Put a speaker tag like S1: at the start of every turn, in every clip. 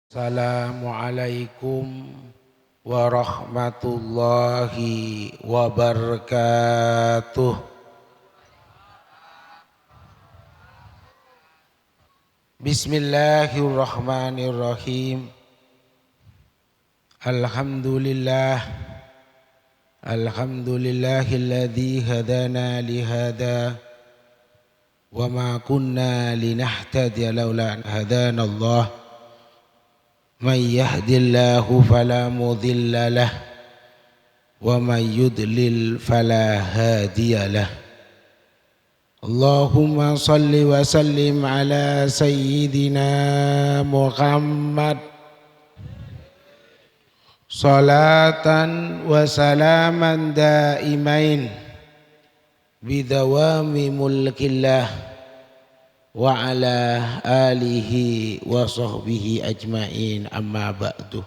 S1: Assalamualaikum warahmatullahi wabarakatuh. Bismillahirrahmanirrahim. Alhamdulillah. Alhamdulillahilladzi hadana lihada wa ma kunna linahtadiya laula an hadana Allah. Man yahdillahu fala mudilla lah wa man yudlil fala hadiya lah. Allahumma salli wa sallim ala sayyidina Muhammad salatan wa salaman daimain bidawami mulkillah wa ala alihi wa sahbihi ajma'in, amma ba'du.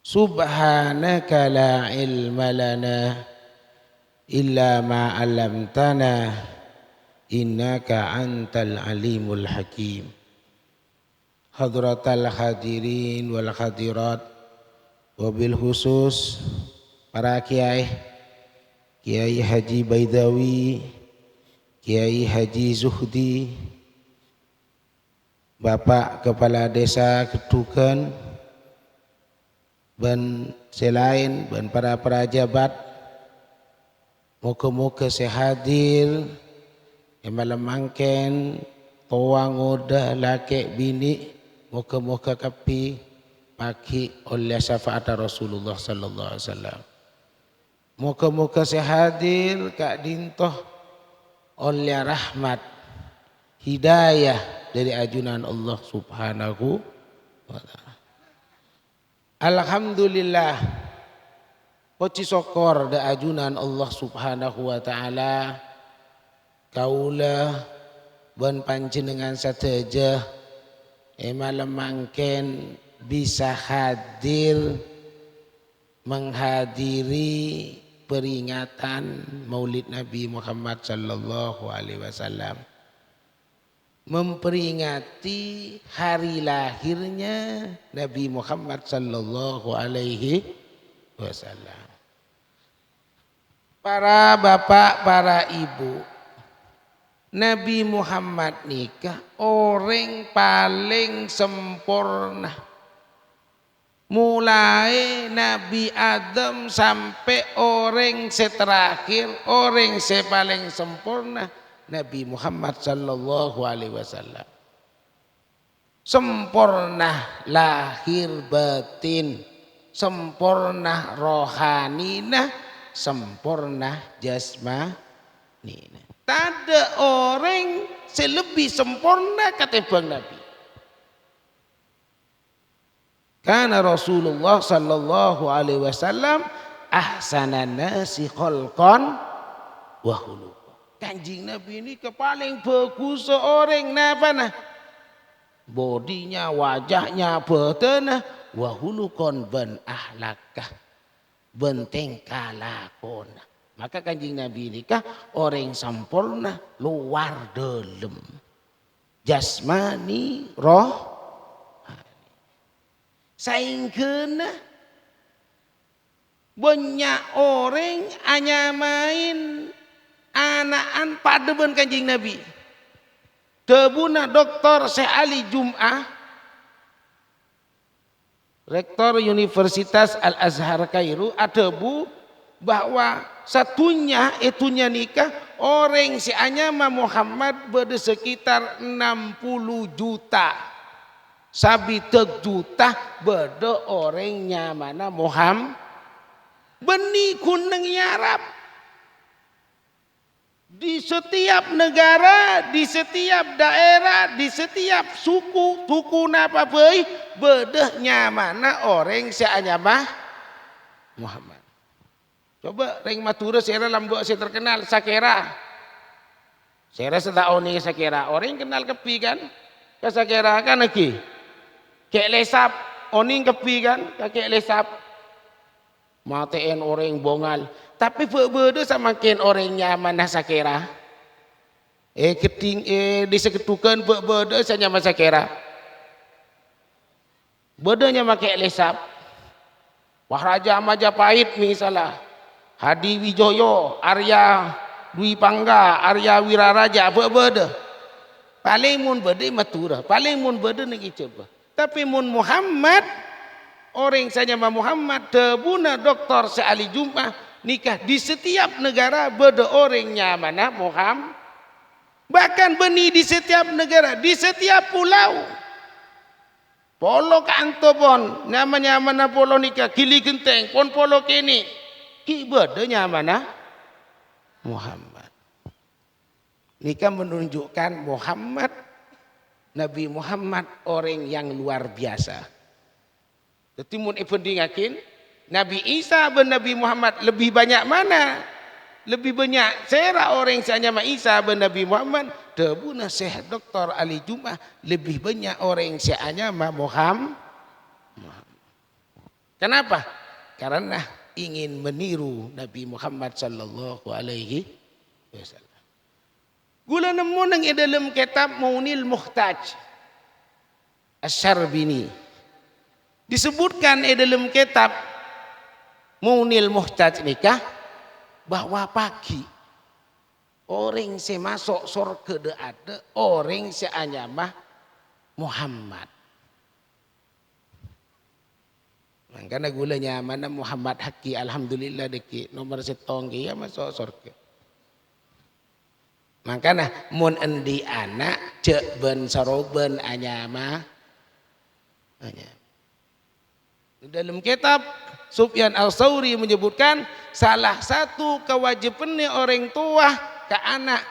S1: Subhanaka la ilma lana illa ma 'allamtana innaka antal alimul hakim. Hadratal hadirin wal hadirat, wabil khusus para kiai Haji Baidawi, Kiai Haji Zuhdi, Bapak Kepala Desa Ketukan, dan selain dan para pejabat, moga-moga sehadir malam mangken toang oda laki bini, moga-moga kapi pagi oleh syafaat Rasulullah sallallahu alaihi wasallam. Moga-moga sehadir kak dintoh oleh rahmat hidayah dari ajunan Allah subhanahu wa ta'ala. Alhamdulillah poci sokor da ajunan Allah subhanahu wa ta'ala, kaulah ban panjenengan sateja malam mangken bisa hadir menghadiri peringatan Maulid Nabi Muhammad sallallahu alaihi wasallam, memperingati hari lahirnya Nabi Muhammad sallallahu alaihi wasallam. Para bapak, para ibu, Nabi Muhammad nikah orang paling sempurna. Mulai Nabi Adam sampai orang terakhir, orang paling sempurna Nabi Muhammad sallallahu alaihi wasallam. Sempurna lahir batin, sempurna rohanina, sempurna jasmanina. Tak ada orang selebih sempurna ketimbang Nabi. Karena Rasulullah sallallahu alaihi wasallam ahsanan nasi khalqan wa khuluqan. Kanjeng Nabi ini paling bagus seorang napa bodinya, wajahnya, badannya, wa khuluqan ban ahlakah, benteng kalakon. Maka kanjeng Nabi ini orang sempurna luar dalam, jasmani roh. Saingkeuna banyak orang hanya main anaan padeban kanjeng Nabi. Tebuna Dr. Syekh Ali Jum'ah, Rektor Universitas Al-Azhar Kairo, adebu bahwa satunya itunya nikah orang si anyama Muhammad berde sekitar 60 juta. Sabi juta beda orangnya mana Muhammad beni kuneng Arab. Di setiap negara, di setiap daerah, di setiap suku napa bae bedehnya mana orang seanyama Muhammad. Coba ring matura saya lambok saya terkenal sakera. Saya rasa oni sakera orang kenal kepi kan? Ke sakera kan lagi. Kek lesap, oning kepi kan, kakek lesap. Matiin orang bongal. Tapi berbeda sama ken orangnya mana sakera. Keting diseketukan berbeda saja masa sakera. Bedanya pakai lesap. Maharaja Majapahit misalnya. Hadi Wijoyo, Arya Dwi Pangga, Arya Wiraraja, beda. Paling mun beda matura, paling mun beda niki coba. Tapi mun Muhammad, orang saja Muhammad, tebuna doktor seali Jumat nikah di setiap negara beda orangnya mana Muhammad. Bahkan benih di setiap negara, di setiap pulau. Polo kanto pon, namanya mana polo nikah, kili genteng, pon polo kini. Ki bedanya mana? Muhammad. Nikah menunjukkan Muhammad, Nabi Muhammad orang yang luar biasa. Jadi mun ipendingakin, Nabi Isa ben Nabi Muhammad lebih banyak mana? Lebih banyak sera orang seanyama Isa ben Nabi Muhammad. Debuna Syekh Dr. Ali Jum'ah lebih banyak orang seanyama Muhammad. Kenapa? Karena ingin meniru Nabi Muhammad sallallahu alaihi wasallam. Gula nemu nang dalam kitab Maunil Muhtaj Asy-Syarbini. Disebutkan dalam kitab Maunil Muhtaj nikah bahwa pagi orang se masuk surga ada orang se anyama Muhammad. Karena gulanya mana Muhammad Haki alhamdulillah deki nomor setong ya masuk surga. Makanya mun endi anak cek ben saroben anyama. Dalam kitab Sufyan Al-Tsauri menyebutkan salah satu kewajibannya orang tua ke anak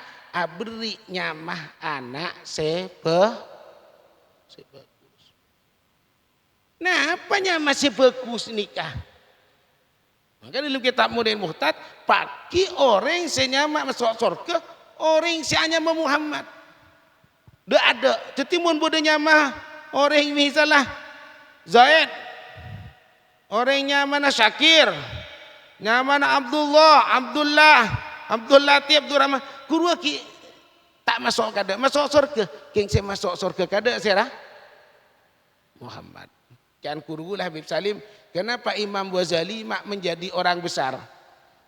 S1: beri nyamah anak sebagus. Nah, apanya masih bagus nikah? Maka dalam kitab Maunil Muhtaj, pagi orang senyama masuk surga, orang seanyama Muhammad. Dah ada, cetimun bodoh nyama orang misalnya Zaid, orang nyamana Syakir, nyamana Abdullah, Abdul Latif, Abdul Rahman, kurwa ki tak masuk kada, masuk surga. Keng saya masuk surga kada saya Muhammad. Kan kurulah Habib Salim, kenapa Imam Ghazali menjadi orang besar?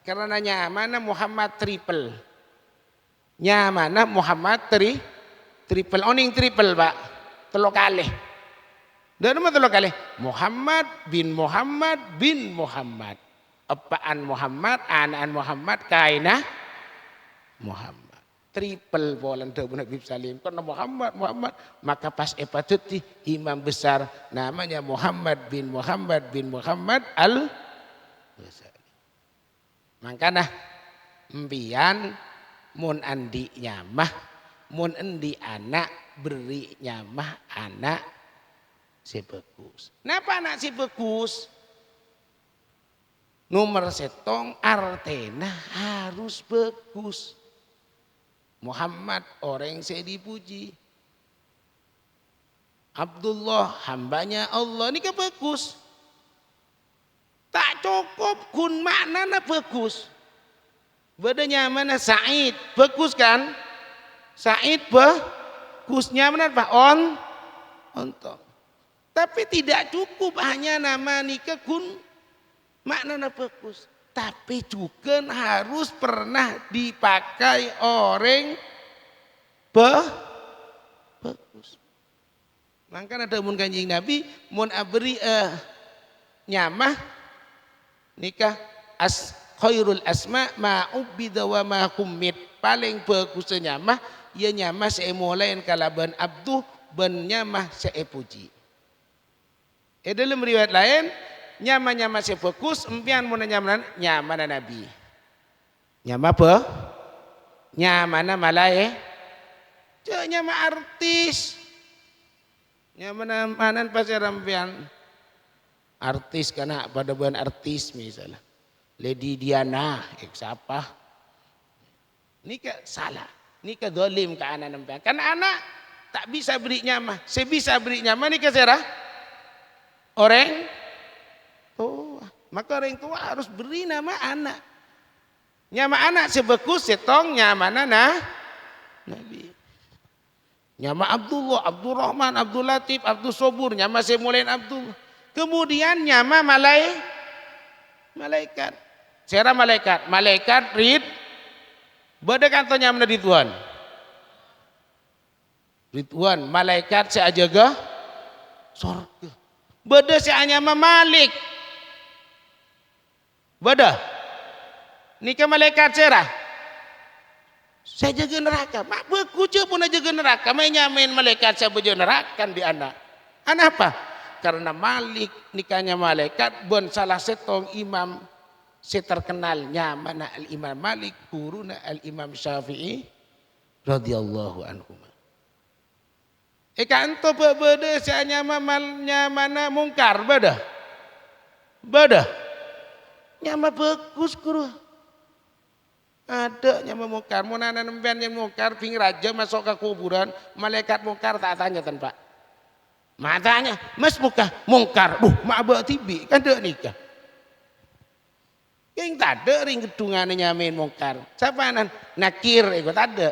S1: Karena nyamana Muhammad triple. Nyamana Muhammad triple. Oning triple, Pak. Telo kalih. Dan nama telo kalih? Muhammad bin Muhammad bin Muhammad. Apaan Muhammad, anaan Muhammad, kainah Muhammad. Triple bolan Nabi Habib Salim. Karena Muhammad, maka pas epatuti imam besar namanya Muhammad bin Muhammad al-Ghazali. Makanya mbian mun andi nyamah, mun endi anak beri nyamah anak si bagus. Napa anak si bagus? Nomor setong artena harus bagus. Muhammad orang saya dipuji. Abdullah hambanya Allah. Ini kan bagus. Tak cukup kun maknanya bagus. Bedanya mana Said. Bagus kan? Said bagusnya mana Pak? Ontong. Tapi tidak cukup hanya nama nikah kun maknanya bagus. Tapi juga harus pernah dipakai orang bagus. Maka ada mun Kanjeng Nabi mun abri nyamah nikah khairul asma ma ubida wa ma kummit. Paling bagus nyamah ya nyamah seemolain kalaban abdu ben nyamah seepuji. Dalam riwayat lain nyama-nyama sefokus empian mun nyamana Nabi. Nyama apa? Nyamana malae. Nyama artis. Nyamana manan pasir empian. Artis kana pada bulan artis misalnya. Lady Diana, siapa? Nika salah. Nika dolim ke anak empian. Kan anak tak bisa beri nyama. Saya bisa beri nyama nika serah. Orang tua. Maka orang tua harus beri nama anak. Nyama anak sebagus setong nyamana Nabi. Nyama Abdullah, Abdurrahman, Abdul Latif, Abdul Sobur, nyama Semulain Abdul. Kemudian nyama malaikat. Sera malaikat, malaikat rid beda kanto nyama Ridwan. Ridwan, malaikat seajaga surga. Beda seanyama Malik. Beda. Nika malaikat serah. Saya jaga neraka. Mak beku pun jaga neraka. Main nyamain malaikat saya berjaga neraka di anak. Anak apa? Karena Malik nikahnya malaikat bon salah setong imam seterkenalnya mana al-Imam Malik guruna al-Imam Syafi'i radhiyallahu anhu. Kanto beda saya mana mungkar beda. Beda. Nyama bagus guru. Ada nyama mungkar. Mau nanam yang mungkar ping raja masuk ke kuburan, malaikat mungkar tak tanya kan Pak. Matanya, mas muka mungkar. Mak abah tibi kan dek nikah. Yang tak ada ring gedungan nyamin mungkar. Siapa nan? Nakir itu tak ada.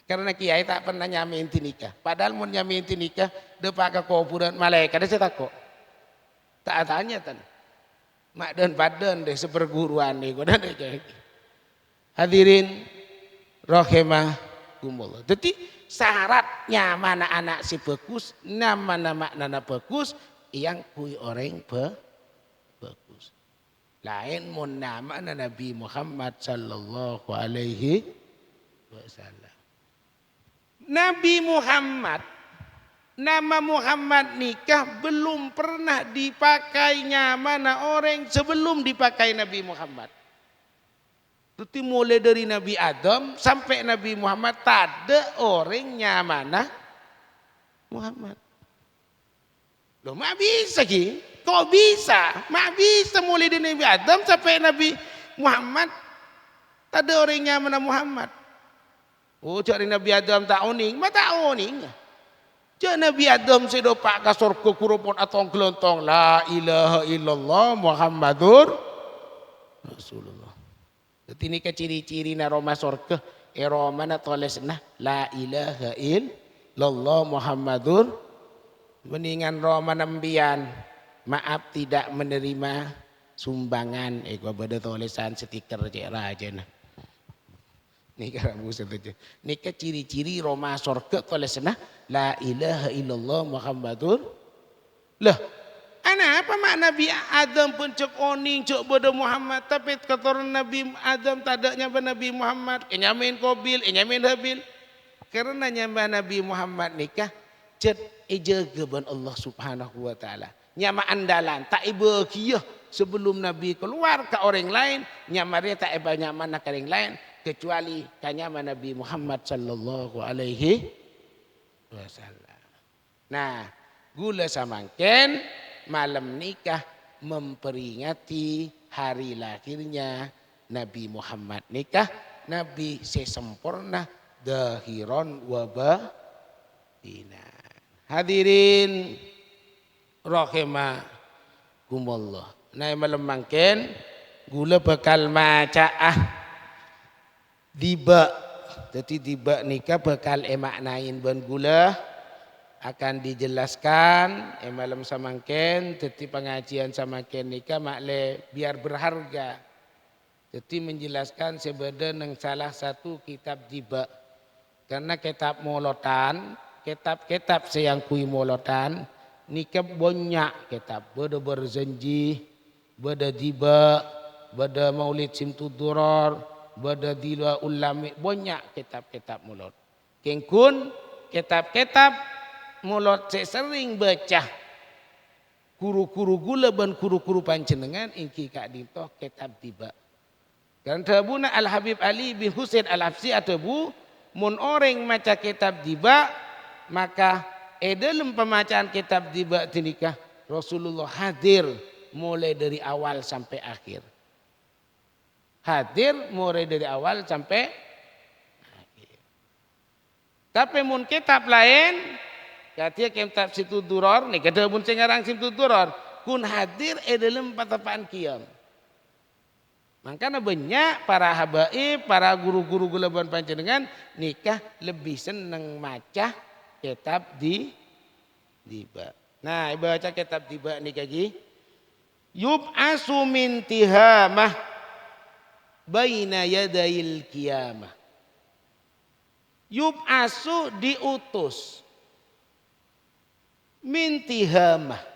S1: Karena kiai tak pernah nyamin nikah. Padahal mau nyamin nikah, depan ke kuburan malaikat saya takut. Tak tanya tan. Mak dan badan deh seperguruan nih. Hadirin rahimakumullah. Jadi syaratnya mana anak si bagus, nama nana bagus, yang kui orang bagus. Lain mun nama Nabi Muhammad sallallahu alaihi wasallam. Nabi Muhammad, nama Muhammad nikah belum pernah dipakainya mana orang sebelum dipakai Nabi Muhammad. Jadi mulai dari Nabi Adam sampai Nabi Muhammad tak ada orangnya mana Muhammad. Loh mak bisa ki? Kok bisa? Mak bisa mulai dari Nabi Adam sampai Nabi Muhammad tak ada orangnya mana Muhammad. Oh cari Nabi Adam tak uning, mak tak uning. Cak Nabi Adam sedopak ke surga kurupun atau gelontong la ilaha illallah Muhammadur Rasulullah. Jadi ini ke ciri-ciri na Roma surga. Roma na tolesna la ilaha illallah Muhammadur. Mendingan Roma nambian. Maaf tidak menerima sumbangan. Gua beda tulisan stiker cera aja nah. Ini karamu saja. Ini ke ciri-ciri Roma surga tolesna la ilaha illallah Muhammadur. Lah. Anak apa mak Nabi Adam pun cek oning cek bodoh Muhammad tapi keturunan Nabi Adam tadanya Nabi Muhammad nyamin Qabil nyamin Habil karena nyamba Nabi Muhammad nikah cet ejaga ban Allah Subhanahu wa taala nyama andalan tak ibu kiyah sebelum Nabi keluar ke orang lain nyamare tak iba nyaman ke orang lain kecuali kanyama Nabi Muhammad sallallahu alaihi wasallam. Nah, gula samangken malam nikah memperingati hari lahirnya Nabi Muhammad nikah Nabi sesempurna dahiron wabatinan. Hadirin rahimakumullah. Nah malam mangken gula bakal macaah diba. Jadi diba nikah bakal emaknain ban gula akan dijelaskan malam samangken jadi pengajian samangken nikah makle biar berharga jadi menjelaskan sebeda nang salah satu kitab diba karena kitab molotan kitab sayang kui molotan nikah banyak kitab beda berjanji beda diba beda maulid simtuduror beda dilwa ulami banyak kitab-kitab mulot kengkun kitab-kitab mulot saya sering baca kuru-kuru gula ban kuru-kuru panjenengan ingki kak dintoh kitab tiba. Karena tabuna Al Habib Ali bin Husain Al Hafsi atau bu mun orang maca kitab tiba maka dalam pembacaan kitab tiba tinikah Rasulullah hadir mulai dari awal sampai akhir. Hadir mulai dari awal sampai akhir. Tapi mun kitab lain katanya kitab situ duror nih kada mun sengarang situ duror kun hadir dalam patapaan kiam. Makanya banyak para habaib, para guru-guru gulaban panjenengan nikah lebih seneng maca kitab diba. Nah, baca kitab diba nikah gi. Yub'asu min tihamah baina yadayil qiyamah. Yub'asu diutus min tihamah.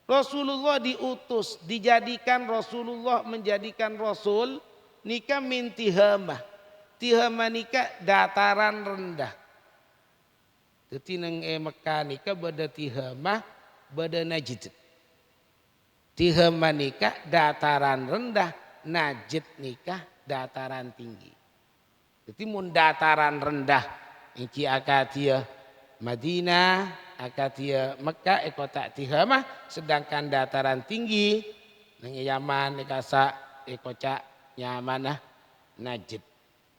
S1: Rasulullah diutus, dijadikan Rasulullah menjadikan Rasul nikah min tihamah. Tihamah nikah dataran rendah. Jadi nang Mekah nikah bada tihamah, bada Najd. Tihamah nikah dataran rendah, Najd nikah dataran tinggi. Jadi mun dataran rendah iki akatia Madinah, akatia Mekah kota Tihamah, sedangkan dataran tinggi nang Yaman ikasa kota Yamanah Najd.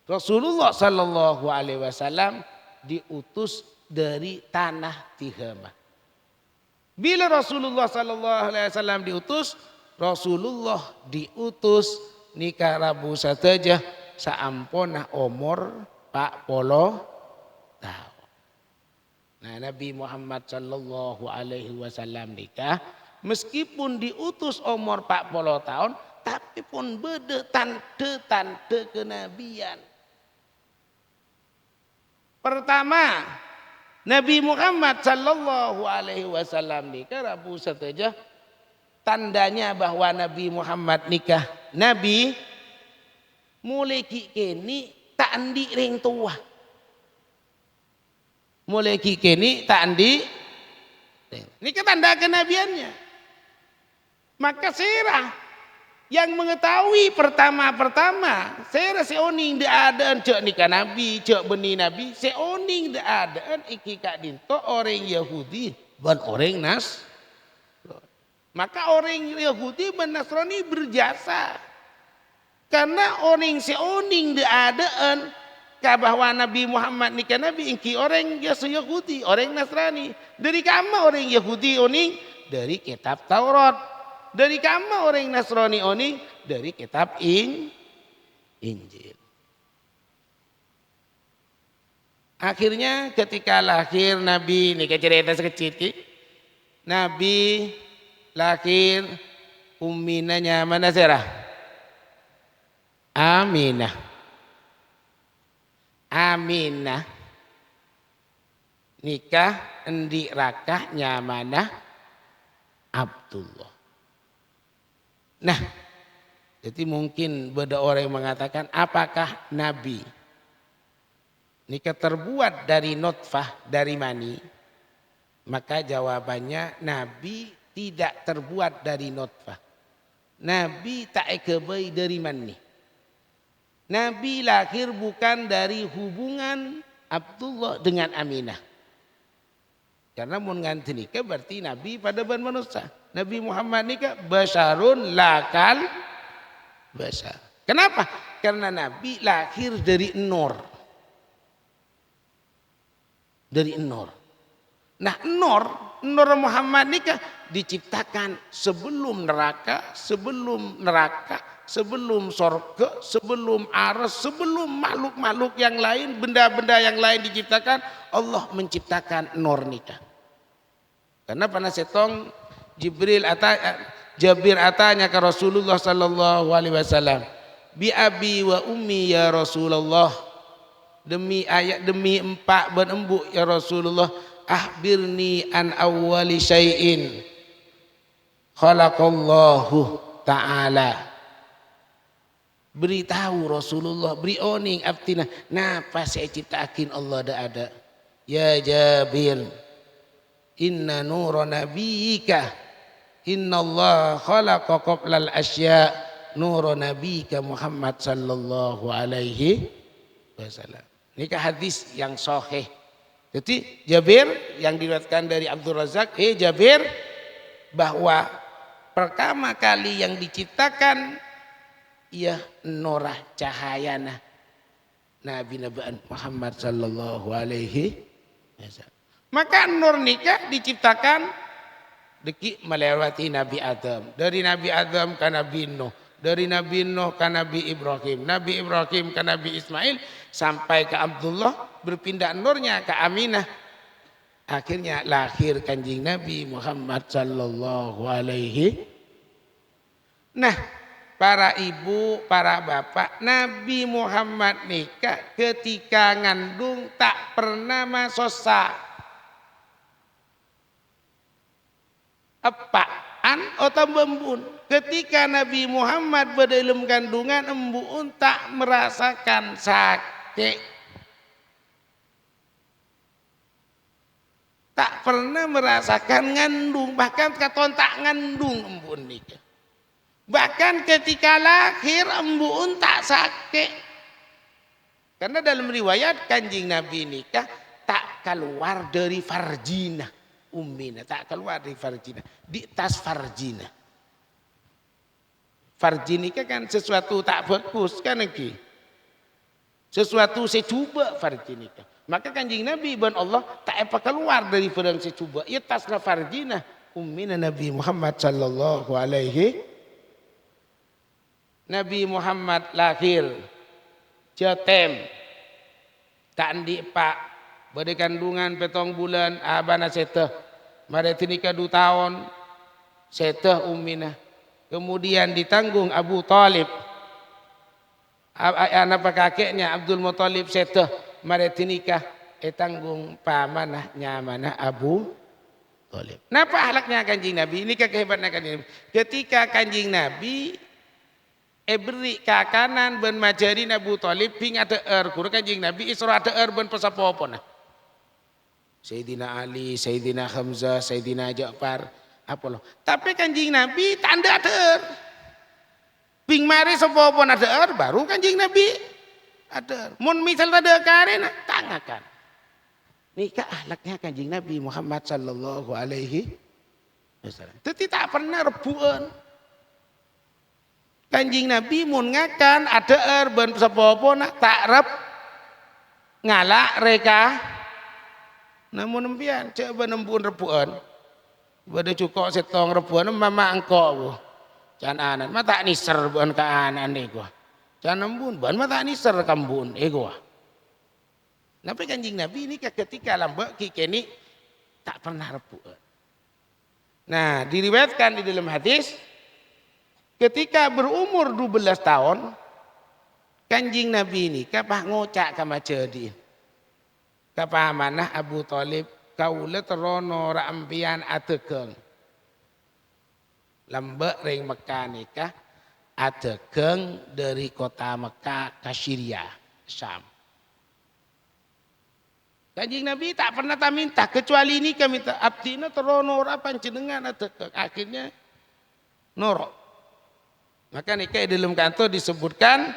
S1: Rasulullah sallallahu alaihi wasallam diutus dari tanah Tihamah. Bila Rasulullah sallallahu alaihi wasallam diutus, Rasulullah diutus nikah Rabu sateja saampona umur 40 tahun. Nah, Nabi Muhammad sallallahu alaihi wasallam nikah meskipun diutus umur 40 tahun tapi pun beda tanda kenabian. Pertama, Nabi Muhammad sallallahu alaihi wasallam nikah Rabu sateja tandanya bahwa Nabi Muhammad nikah Nabi mulai kini tak andi ring tua. Mulai kini tak andi. Ini kan tanda kenabiannya. Maka serah yang mengetahui pertama-pertama serah seoning da adaan cek nikah Nabi, cek beni Nabi, seoning da adaan iki kak dinto orang Yahudi dan orang Nas. Maka orang Yahudi dan Nasrani berjasa. Karena orang seoning da adaan bahwa Nabi Muhammad nikah Nabi ingki orang Yahudi, orang Nasrani. Dari kama orang Yahudi oning dari kitab Taurat. Dari kama orang Nasrani oning dari kitab Injil. Akhirnya ketika lahir Nabi, ini cerita sekecil. Nabi lahir umminanya mana serah? Aminah. Aminah nikah endi rakah nyamanah Abdullah. Nah, jadi mungkin beda orang yang mengatakan apakah Nabi nikah terbuat dari nutfah, dari mani? Maka jawabannya Nabi tidak terbuat dari nutfah. Nabi tak kebai dari mani. Nabi lahir bukan dari hubungan Abdullah dengan Aminah. Karena mun nganti nikah berarti Nabi pada ban manusia. Nabi Muhammad nikah basyarun lakal basyar. Kenapa? Karena Nabi lahir dari nur. Dari nur. Nah nur Muhammad nikah diciptakan sebelum neraka, sebelum sorga, sebelum aras, sebelum makhluk-makhluk yang lain, benda-benda yang lain diciptakan, Allah menciptakan nur nikah. Karena pada setong Jabir atanya ke Rasulullah sallallahu alaihi wasallam, bi abi wa ummi ya Rasulullah, demi ayat demi empak dan embuk ya Rasulullah, akhbirni an awwali syai'in khalaqallahu ta'ala. Beritahu Rasulullah, beri oning abtina napa saya ciptakin Allah ada. Ya Jabir, inna nura nabiyika inna Allah khalaqa qablal asya nura nabiyika Muhammad sallallahu alaihi wasallam. Ini hadis yang sahih. Jadi Jabir yang diriwayatkan dari Abdul Razak, Jabir bahwa pertama kali yang diciptakan ia norah cahayana Nabi Muhammad sallallahu alaihi wasallam. Maka nur nikah diciptakan deki melewati Nabi Adam. Dari Nabi Adam ke Nabi Nuh. Dari Nabi Nuh ke Nabi Ibrahim, Nabi Ibrahim ke Nabi Ismail, sampai ke Abdullah, berpindah nurnya ke Aminah. Akhirnya lahir kanjeng Nabi Muhammad sallallahu alaihi. Nah, para ibu, para bapak, Nabi Muhammad nikah ketika ngandung tak pernah masosa. Apaan atau bembun? Ketika Nabi Muhammad berdalam kandungan, embuun tak merasakan sakit. Tak pernah merasakan ngandung, bahkan katon tak ngandung embuun nikah. Bahkan ketika lahir embuun tak sakit. Karena dalam riwayat kanjeng Nabi nikah tak keluar dari farjina. Ummina tak keluar dari farjina, di tas farjina. Farjinika kan sesuatu tak bagus kan lagi. Sesuatu secuba farjinika. Maka kanjeng Nabi ban Allah tak apa keluar dari perang secuba. Ya tasna farjina ummina Nabi Muhammad sallallahu alaihi. Nabi Muhammad lahir jatem tak andi pak bade kandungan petong bulan abana seteh. Mari nikah 2 tahun seteh ummina. Kemudian ditanggung Abu Talib. Anak kakeknya Abdul Muthalib seteh. Mari nikah tanggung pamanah nyamanah Abu Talib. Napa akhlaknya kanjeng Nabi? Ini kehebatannya kanjeng Nabi. Ketika kanjeng Nabi beri kakanan ben majarin Abu Talib ping ada kur kanjeng Nabi isra ada ben pasapopona. Sayyidina Ali, Sayyidina Hamzah, Sayyidina Ja'far, apa loh. Tapi kanjeng Nabi tanda ada. Ping mari sapa-apa ada baru kanjeng Nabi ada. Mun misal ada karen tangakan. Nikah akhlaknya kanjeng Nabi Muhammad sallallahu alaihi wasallam. Tetapi tak pernah rebuan. Kanjeng Nabi mun ngakan ada ben sapa-apa tak rep ngalak reka. Namun empian coba nembun rebuan. Bade cukok setong rebuan mama engkok bu. Can anan mata niser buan ka anan ego. Can nembun buan mata niser kambun ego. Napa kanjeng Nabi ini ketika lambak kikeni tak pernah rebuan. Nah, diriwayatkan di dalam hadis ketika berumur 12 tahun kanjeng Nabi ini kapah ngocak ka macedi. Kapamanah Abu Talib kaula terono ra ampian atekeung. Lambek ring Mekah nikah atekeung dari kota Mekah ke Syria, Syam. Kanjeng Nabi tak pernah tak minta kecuali ini kami minta abdina terono ra panjenengan atekeung. Akhirnya norok. Maka nikah di dalam kantor disebutkan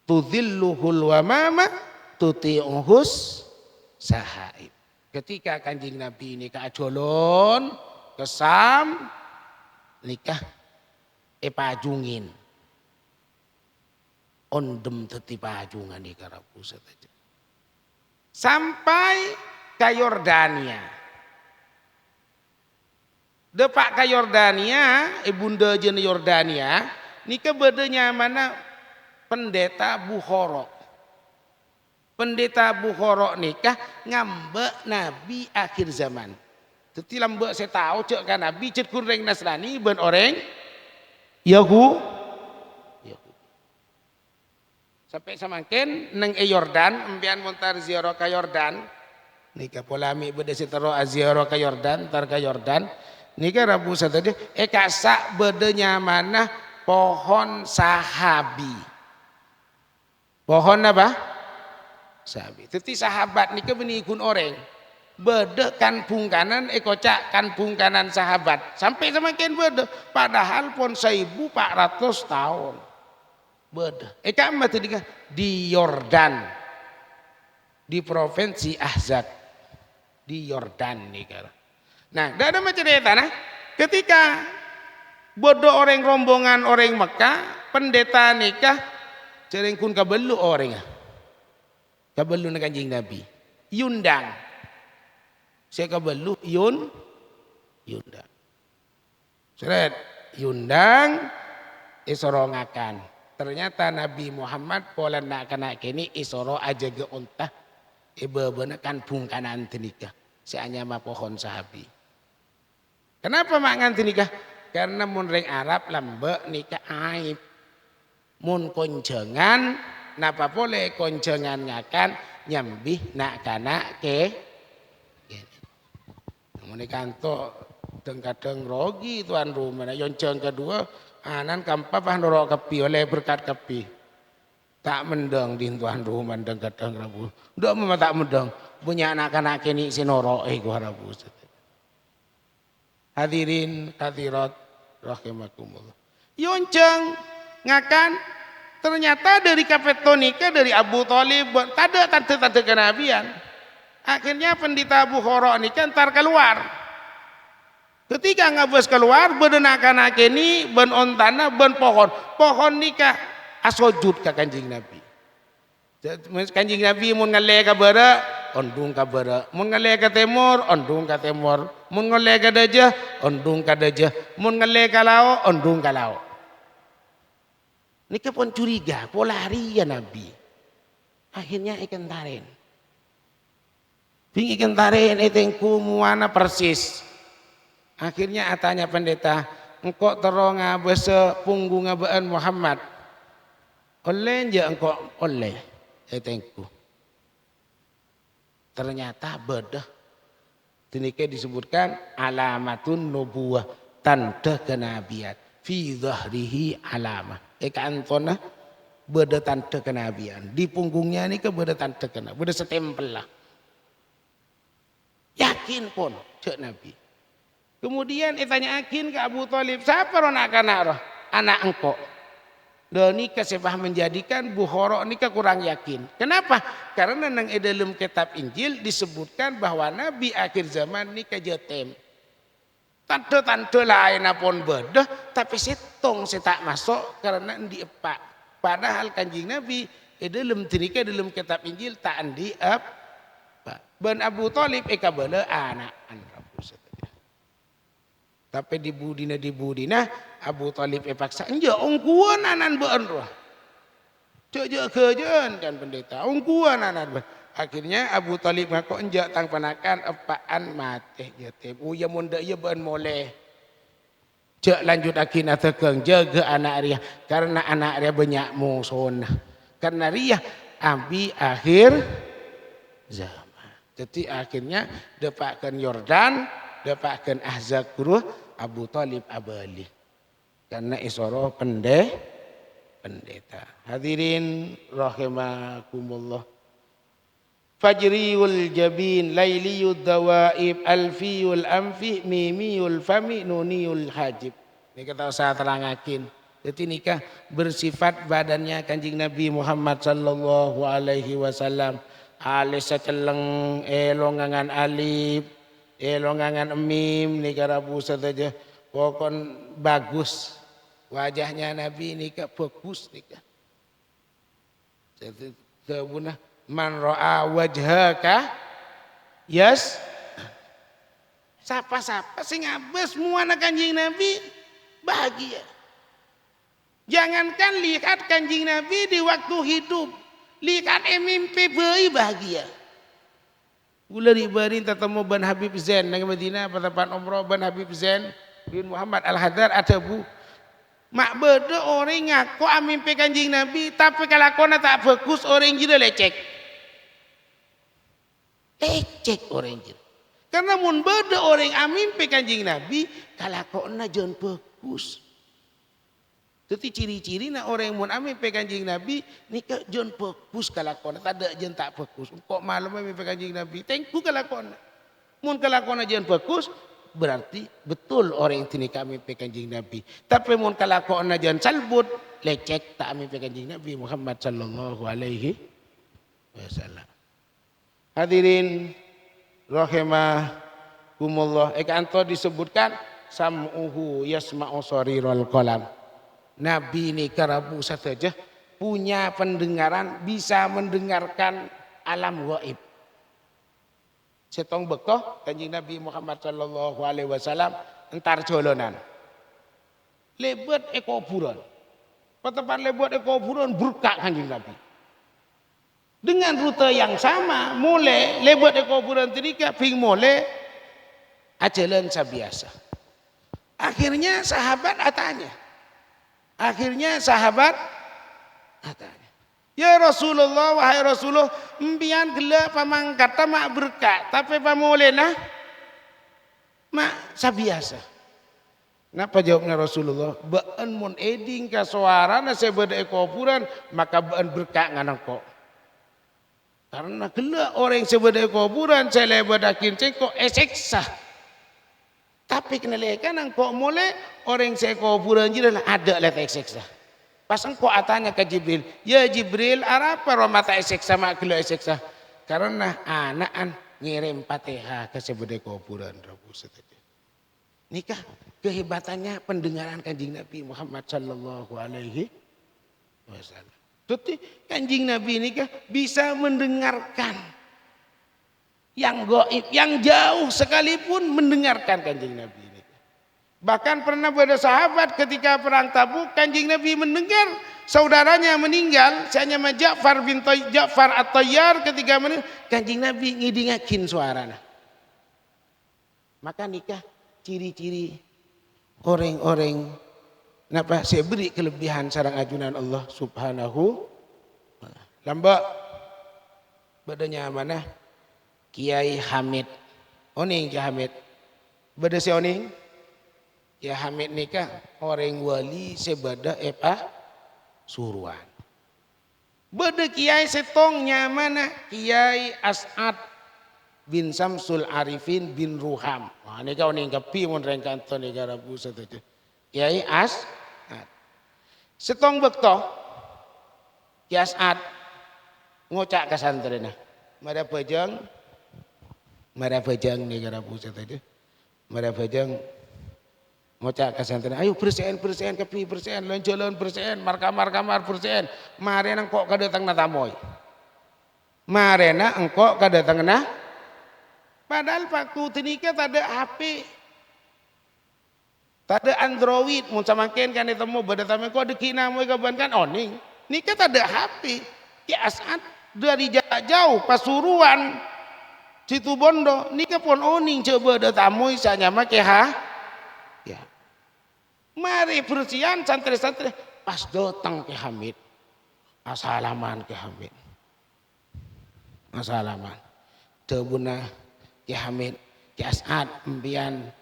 S1: tudhilluhul wamama tuti'uhus sahaib. Ketika kanjeng Nabi ini ke Ajolon, ke Sam, nikah pajungin. Ondem teti pajungan di Karabu saja. Sampai ke Yordania. Depak ke Yordania, ibunda jen Yordania, nikah bedanya mana pendeta Bukhara. Pendeta Bukhara nikah ngambek Nabi akhir zaman. Teti lambek saya tahu cek kan Nabi cek kurang Nasrani ben orang Yahudi. Sampai samakin neng Yordan empian montar ziarah ke Yordan. Nikah polami beda setero ziarah ke Yordan, tar ke Yordan. Nikah Rabu satade kasak bedanya mana pohon sahabi. Pohon apa? Sahabat. Teti sahabat nikah benikun orang. Beda kan pungkanan kocak kan pungkanan sahabat. Sampai semakin beda. Padahal pun 1400 tahun. Beda. Kamu tadi di Yordan. Di provinsi Ahzab. Di Yordan nikah. Nah, ada macam tanah. Ketika bodoh orang rombongan orang Mekah, pendeta nikah, cerengkun kabelu orang. Kabelu na kanjeng Nabi. Yundang. Saya kabelu yundang. Seret. yundang isorongakan. Ternyata Nabi Muhammad pola nak kena kini isoro aja ge ontah iba benekan bungkanan tenikah seanya mah pohon sahabi. Kenapa mak nganti nikah? Karena mun reng Arab lambe nikah aib. Mun konjengan napa boleh konjengan ngakan nyambih nak kana ke. Mun kanto kadang rogi tuan rumah. Yonceng kedua anan kampapah norok kepi oleh berkat kepi. Tak mendeng di tuan rumah dan kadang rabu. Ndak memang tak mendeng. Punya anak-anak kini sinorok gua rabu. Hadirin hadirat rahimakumullah. Yonceng ngakan ternyata dari kapetonika dari Abu Thalib ada tante-tante kenabian. Akhirnya pendeta Abu Hurairah ini ntar keluar. Ketika ngabes keluar bedenakan akeni ben ontana ben pohon nikah asojud ka Kanjeng Nabi. Kanjeng Nabi mun ngale ka bara ondung ka bara, mun ngale ka timur ondung ka timur, mun ngale ka dajah ondung ka dajah, mun ngale ka lao ondung ka lao. Nika pun curiga, polari ya Nabi. Akhirnya ikan tarin. Bing ikan tarin etengku muana persis. Akhirnya atanya pendeta, engkau terong bese punggung abaan Muhammad. Oleh je engkau oleh etengku. Ternyata bedah. Tinika disebutkan alamatun nubuwah, tanda kenabian. Fi dhahrihi alamah. Eka antona beda tanda kenabian. Di punggungnya ini ke beda tanda kenabian. Beda setempel lah. Yakin pun cek Nabi. Kemudian tanya yakin ke Abu Thalib. Siapa anak-anak roh? Anak engkau. Dan nikah sebab menjadikan Bukhara nikah kurang yakin. Kenapa? Karena nang dalam kitab Injil disebutkan bahwa Nabi akhir zaman nikah jetem. Tante-tante lain pun beda, tapi setong tak masuk karena diepak. Padahal Kanjeng Nabi dalam tinika dalam kitab Injil tak diep. Ben Abu Thalib eka bala anak Rabu saja. Tapi di budina Abu Thalib paksa enja ongkuan anan beun roh. Cek kejen kan pendeta ongkuan anan beun. Akhirnya Abu Thalib ngaku enjak tang panakan epaan mati jetem. Uya munda ia ben moleh. Cek lanjut akhirnya tekeng jaga anak dia karena anak dia banyak musuh. Karena dia ambi akhir zaman. Jadi akhirnya dapatkan Yordan, dapatkan Ahzab Kuruh Abu Thalib abali. Karena isoro pendeta. Hadirin rahimakumullah. Fajriul jabin, lailiyud dawaib, alfiyul amfi, mimiyul fami, nuniyul hajib. Ini kata saya terangakin. Jadi nikah bersifat badannya Kanjeng Nabi Muhammad sallallahu alaihi wasallam. Alis celeng, elongangan alif, elongangan emim, nikah Rabu saja. Pokon bagus. Wajahnya Nabi nikah bagus nikah. Jadi kebunah. Man ro'a wajhaka yes. Sapa-sapa sing abes muana Kanjeng Nabi bahagia. Jangankan lihat Kanjeng Nabi di waktu hidup, lihat mimpi bayi bahagia. Gula ribarin tetemu Ban Habib Zain nang Madinah pada umrah Ban Habib Zain bin Muhammad Al-Hadar ada bu. Mak beda orang ngaku mimpi Kanjeng Nabi tapi kelakona tak bagus orang jadi lecek. Lecek orang jin. Karena mun beda orang mimpi Kanjeng Nabi kalakona jangan bagus. Jadi ciri-ciri na orang mun mimpi Kanjeng Nabi nikah jangan bagus kalakona tak jangan tak bagus. Kok malam mimpi Kanjeng Nabi tengku kalakona. Mun kalakona jangan bagus berarti betul orang yang nikah mimpi Kanjeng Nabi. Tapi mun kalakona jangan salbut lecek tak mimpi Kanjeng Nabi Muhammad sallallahu alaihi wasallam. Hadirin rahimakumullah. Anto disebutkan sam'uhu yasma'u sarirul qalam. Nabi ini karabu saja punya pendengaran, bisa mendengarkan alam gaib. Setong bekoh Kanjeng Nabi Muhammad sallallahu alaihi wasallam entar jolonan. Lebet kuburan. Petepan lebet kuburan berkah Kanjeng Nabi. Dengan rute yang sama, mulai lebet kuburan tirika ping mulai ajalan sabiasa. Akhirnya sahabat atanya. Ya Rasulullah, wahai Rasulullah, mbian gelak pamangkata mak berkat, tapi pamolena mak sabiasa. Napa jawabnya Rasulullah? Baan mun eding ka suarana sebeda kuburan, maka baan berkat nganang kok. Karena gelak orang sebeda kuburan, saya lebedakin cengkok eseksa. Tapi kenalekan engkau mulai orang saya kuburan jiran ada letak eseksa. Pas engkau atanya ke Jibril, ya Jibril, apa mata eseksa mak gelak eseksa? Karena anakan ngirim Fatihah ke sebeda kuburan. Nikah kehebatannya pendengaran Kanjeng Nabi Muhammad sallallahu alaihi wasallam. Jadi Kanjeng Nabi nikah bisa mendengarkan yang gaib, yang jauh sekalipun mendengarkan Kanjeng Nabi ini. Bahkan pernah ada sahabat ketika perang Tabuk, Kanjeng Nabi mendengar saudaranya meninggal, saya nama Ja'far At-Tayyar ketika meninggal, Kanjeng Nabi ngidingakin suarana. Maka nikah ciri-ciri orang-orang napa saya beri kelebihan sarang ajunan Allah Subhanahu lambak badanya mana Kiai Hamid oning Kiai Hamid bada si oning Kiai Hamid nikah orang wali sebada suruhan bada Kiai setongnya mana Kiai As'ad bin Samsul Arifin bin Ruham. Wah ini kau nih kapi mun rengkan to negara pusat itu. Kiai As'ad. Setong bekto Kiai As'ad ngocak ke santrena. Mada pejang negara pusat itu. Mada pejang ngocak ke santrena. Ayo bersihin kapi bersihin lonjolan bersihin markamar bersihin. Marena engkau kadatang na tamoy. Marena engkau kadatang na padahal waktu tenika tak ada HP, tak ada Android, mun samakin kan ditemu beda tamen kok dekina moy kaban kan oning. Nika tak ada HP. Ya As'ad dari jauh Pasuruan Situ Bondo nika pun oning coba ada tamu isanya make ya. Mari bersihan santri-santri pas datang ke Hamid. Assalaman ke Hamid. Assalaman. Tebuna Ki Hamid, Ki As'ad, embian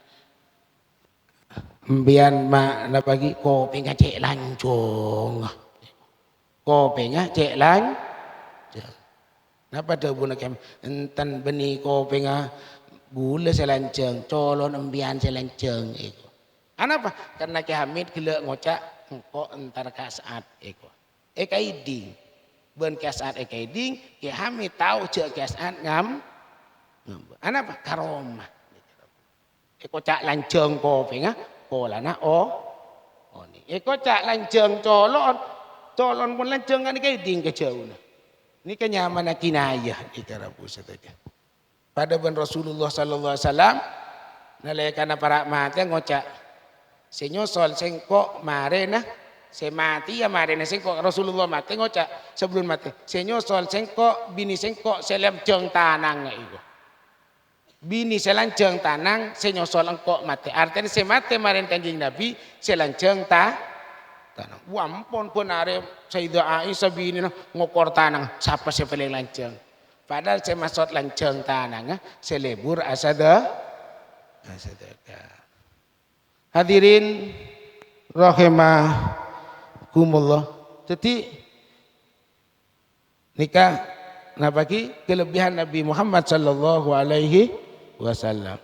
S1: mak na pagi kopi nga cek lancung. Kopi nga cek lancung. Napa tebuna Ki Hamid? Entan beni kopi nga gula selancung, colon embian selancung. Kenapa? Karena Ki Hamid gila ngocak engkau entar Ki As'ad. Ekaiding. Ben Ki As'ad ekaiding, Ki Hamid tahu cek Ki As'ad ngam. Kenapa? Karomah. Kocak lanceng kopi nga, kolana ni. Kocak lanceng colon pun lanceng kan ni ding kejauh. Ini kenyaman kinayah di cara pusat aja. Pada ben Rasulullah sallallahu alaihi wasallam nalekana para mati ngocak senyosol sengkok marena se mati ya marena sengkok Rasulullah mati ngocak sebelum mati senyosol sengkok bini sengkok selem jeng tanang iku. Bini selanceng tanang senyosol engkok mati. Artinya se mati maren Kanjeng Nabi selanceng tanang. Wampun pun are Sayyidah Aisyah bini ngokor tanang siapa se paling lanceng. Padahal se masot lanceng tanang selebur asada. Hadirin rahimakumullah. Jadi nikah nabagi kelebihan Nabi Muhammad sallallahu alaihi wasallam.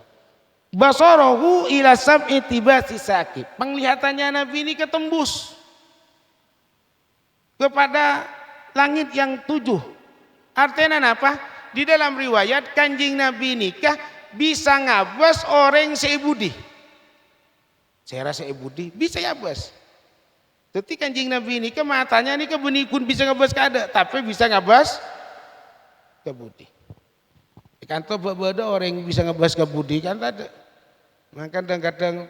S1: Basarahu ila sab'i tibasi sakib. Penglihatannya Nabi ini ketembus kepada langit yang 7. Artinya apa? Di dalam riwayat Kanjeng Nabi nikah bisa ngabas orang seibudi. Saya rasa ibudi bisa ya bos. Jadi Kanjeng Nabi nikah matanya nikah benikun bisa ngabas kada, tapi bisa ngabas ke budi. Kan tuh ada orang yang bisa ngebahas ke budi kan ada. Maka kadang-kadang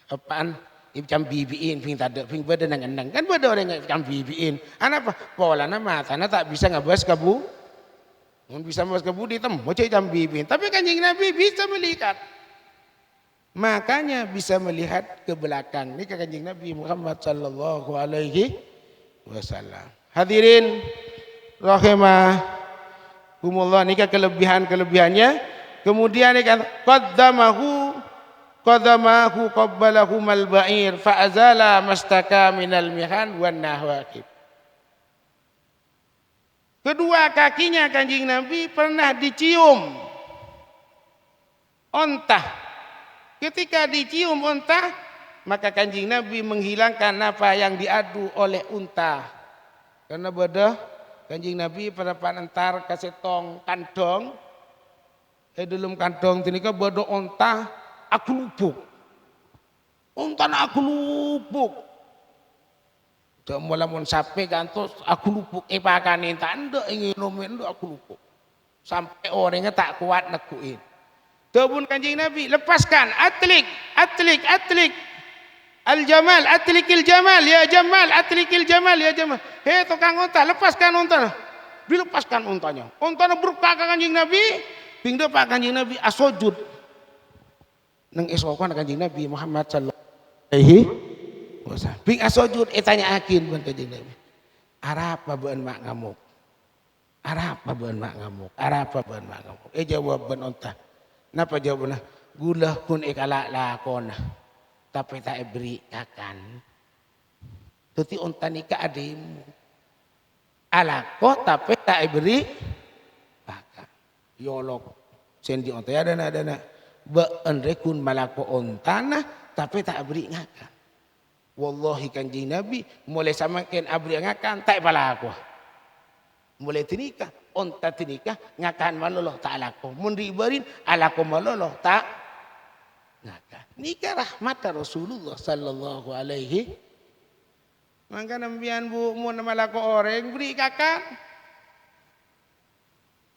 S1: apaan Ipcam bibiin ping tade ping beda nang endang kan beda orang ipcam bibiin. Apa? Polana matana tak bisa ngabas kabu. Mun bisa ngabas kabu ditemu ipcam bibiin. Tapi Kanjeng Nabi bisa melihat. Makanya bisa melihat ke belakang. Ini Kanjeng Nabi Muhammad sallallahu alaihi wasallam. Hadirin rahimakumullah, ini kelebihan-kelebihannya. Kemudian ini kan qaddamahu qabbalahu mal ba'ir fa azala mastaka minal mihan wan nahwaqib. Kedua kakinya Kanjeng Nabi pernah dicium onta. Ketika dicium onta, maka Kanjeng Nabi menghilangkan apa yang diadu oleh unta. Karena beda Kanjeng Nabi pada panentar kasetong kantong. Dalam kantong tinika beda onta aku lupuk. Onta aku lupuk. Dak mulamun sape gantos aku lupuk pakane tanda ingin nomen aku lupuk. Sampai orangnya tak kuat nekuin. Tebun Kanjeng Nabi lepaskan atlik. Al-Jamal, atlikil Jamal, ya Jamal, atlikil Jamal, ya Jamal. Hei tukang unta, lepaskan untanya. Dilepaskan untanya. Untanya berkah Kanjeng Nabi. Pingdo Pak Kanjeng Nabi asojud. Nang esokan Kanjeng Nabi Muhammad sallallahu alaihi wasallam. Ping asojud tanya akin ban Kanjeng Nabi. Arapa beun mak ngamuk. Arapa beun mak ngamuk. Arapa beun mak ngamuk. Jawaban unta. Napa jawabannya? Gula kun ikalak lakona. Tapi tak beri akan. Tuti unta nikah adimu. Alako tapi tak beri akan. Yolok sendi onta ya dana beendrekun malako ontana tapi tak beri ngakan. Wallahi Kanjeng Nabi mulai samakin abri ngakan tak balako. Mulai tinikah onta tinikah ngakan maloloh tak alako. Mun diibarin alako maloloh tak ngakan. Nikah rahmat Rasulullah sallallahu alaihi. Maka nambian bu mun malako orang beri kakan.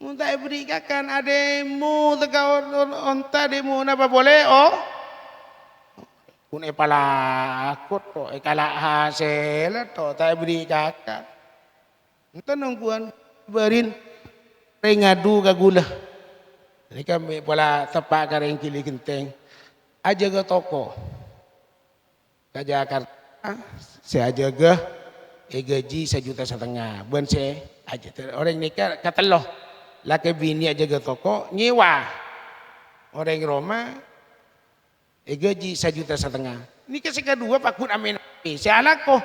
S1: Muntai berikan ademu tegak onta demu napa boleh oh kun palakut to kala hasil to tai berikan ente nungguan berin ngadu gagula ini kami pola tepak kareng kili genteng aja ke toko ke Jakarta saya jaga gaji 1,5 juta ben saya aja orang nikah kateloh laki bini aja ke toko nyewa orang Roma gaji 1,5 juta. Ini kasih kedua pakun amin saya alako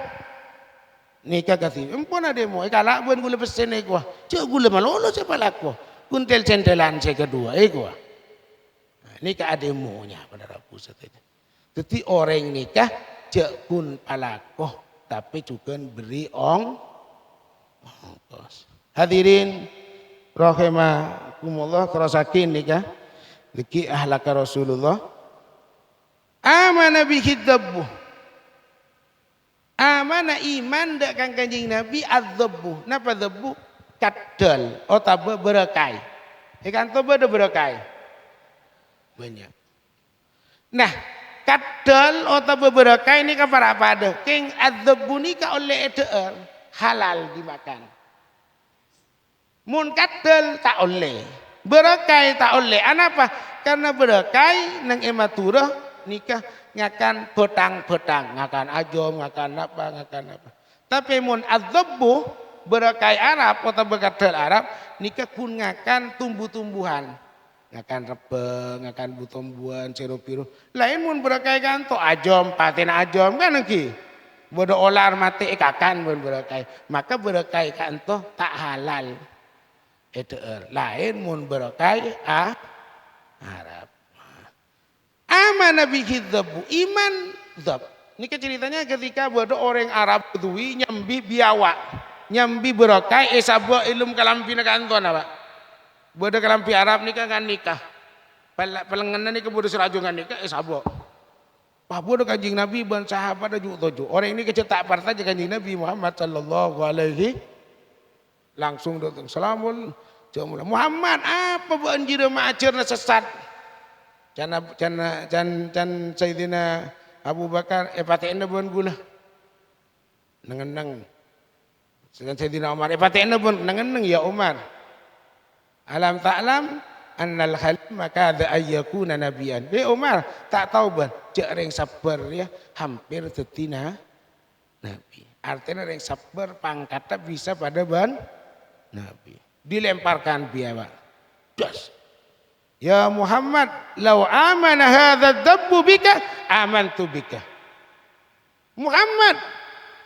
S1: nikah kasih empun ada mau kalak buan gula pesen gua cak gula malolo siapa lako kuntel centelan saya kedua gua nikah ada maunya pada rabu saja. Jadi orang nikah cak kun alako tapi juga beri ongkos. Hadirin rahimakumullah kerasakin nikah liki ahlaka Rasulullah amana bihi dzabbu amana iman dak kang Kanjeng Nabi adzabbu napa dzabbu kadal otaba berekai ikan to beda berekai banyak nah kadal otaba berekai ini ka para pada king adzabbu ni ka oleh eder halal dimakan. Mun kadal tak oleh, berekai tak oleh. Kenapa? Karena berekai nang ematurah nikah ngakan betang-betang, ngakan ajom, ngakan apa. Tapi mun adzabbu berekai Arab atau bekadal Arab nikah kun ngakan tumbuh-tumbuhan, ngakan rebeng, ngakan butumbuhan, sirup-sirup. Lain mun berekai kan to ajom, paten ajom kan lagi. Bodo olar mati kakan mun berekai. Maka berekai kan to tak halal. Lain mun berekai Arab. Amanah bihi dzabbu iman dzab. Ini ceritanya ketika ada orang Arab kedui nyambi biawak, nyambi berekai sabwa ilum kalampi kanton apa. Bodo kalampi Arab nikah kan nikah. Pelenganan nikah bodo serajungan nikah sabwa. Pak bodo Kanjeng Nabi ban sahabat ada tujuh. Orang ini kecetak partai Kanjeng Nabi Muhammad sallallahu alaihi langsung datang salamun Muhammad apa banjir macerna sesat can Sayyidina Abu Bakar paten pun gula. Nengeneng. Sedang Sayyidina Umar paten pun nengeneng ya Umar. Alam ta'lam annal halim maka ada ayyakuna nabiyan. Umar tak tahu ban cek reng sabar ya hampir tetina nabi. Artinya reng sabar pangkatnya bisa pada ban nabi. Dilemparkan biawa. Das. Ya Muhammad, lau amana hadza dabbu bika amantu bika. Muhammad,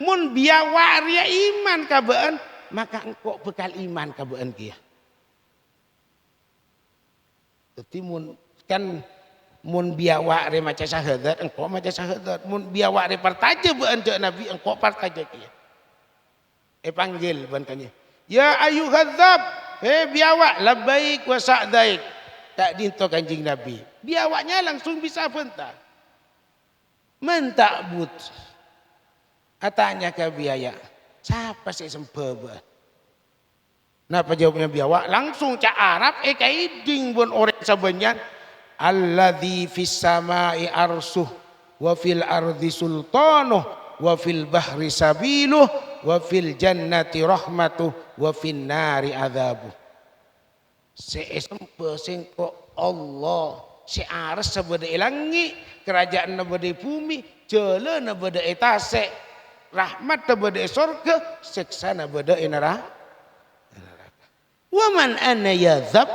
S1: mun biawa ria iman kabaan maka engkau bekal iman kabaan kia. Jadi mun biawak re maca syahadat engkau maca syahadat, mun biawak re partaja beun cek nabi engkau partaja kieu. Panggil ban kanya. Ya ayyuhadzab, biawak labbaik wa sa'daik. Tak dinto kanjing nabi. Biawaknya langsung bisa bentar. Mentakbut. Atanya ke biaya. Siapa sih sempeba? Napa jawabnya biawak? Langsung cak Arab kaiding pun orang sebenarnya. Alladzi fis samai arsuh wa fil ardi sultanuh wa fil bahri sabiluh wa fil jannati rahmatuh wa fin nari adzabuh. Sesempe sengko Allah si aras sabada ilangi kerajaan nabada bumi jele nabada etase rahmat nabada surga siksa nabada neraka. Waman ana yadzab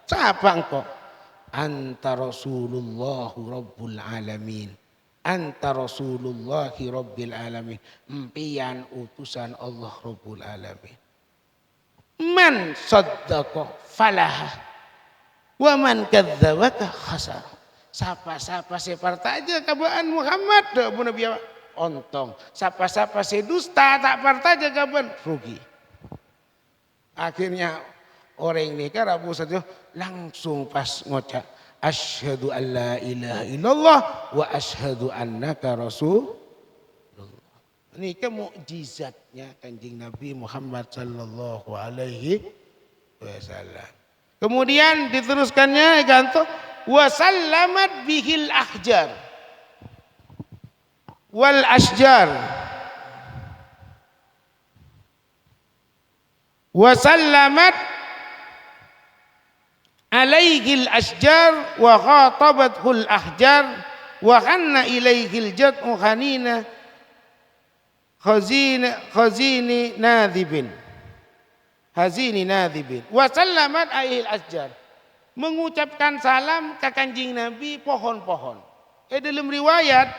S1: siapa engkau? Anta Rasulullah Rabbul Alamin. Anta Rasulullah Rabbil Alamin. Impian utusan Allah Rabbul Alamin. Man saddaqa falaha. Wa man kadzdzabaka khasar. Siapa-siapa separta aja kabaan Muhammad dah bu Nabi ontong. Siapa-siapa sedusta tak parta aja kabaan rugi. Akhirnya orang ini kan Abu Sa'id langsung pas ngocak asyhadu an la ilaha illallah wa asyhadu annaka rasulullah. Ini kan mukjizatnya kanjeng Nabi Muhammad sallallahu alaihi wasallam. Kemudian diteruskannya ganto wa sallamat bihil ahjar wal asjar. Wa sallamat alaihil asjar wa khatabathul ahjar wa khanna ilaihil jad'u khanina khazini nadhibin wa sallamat alaihil asjar mengucapkan salam ke kanjing Nabi pohon-pohon. Dalam riwayat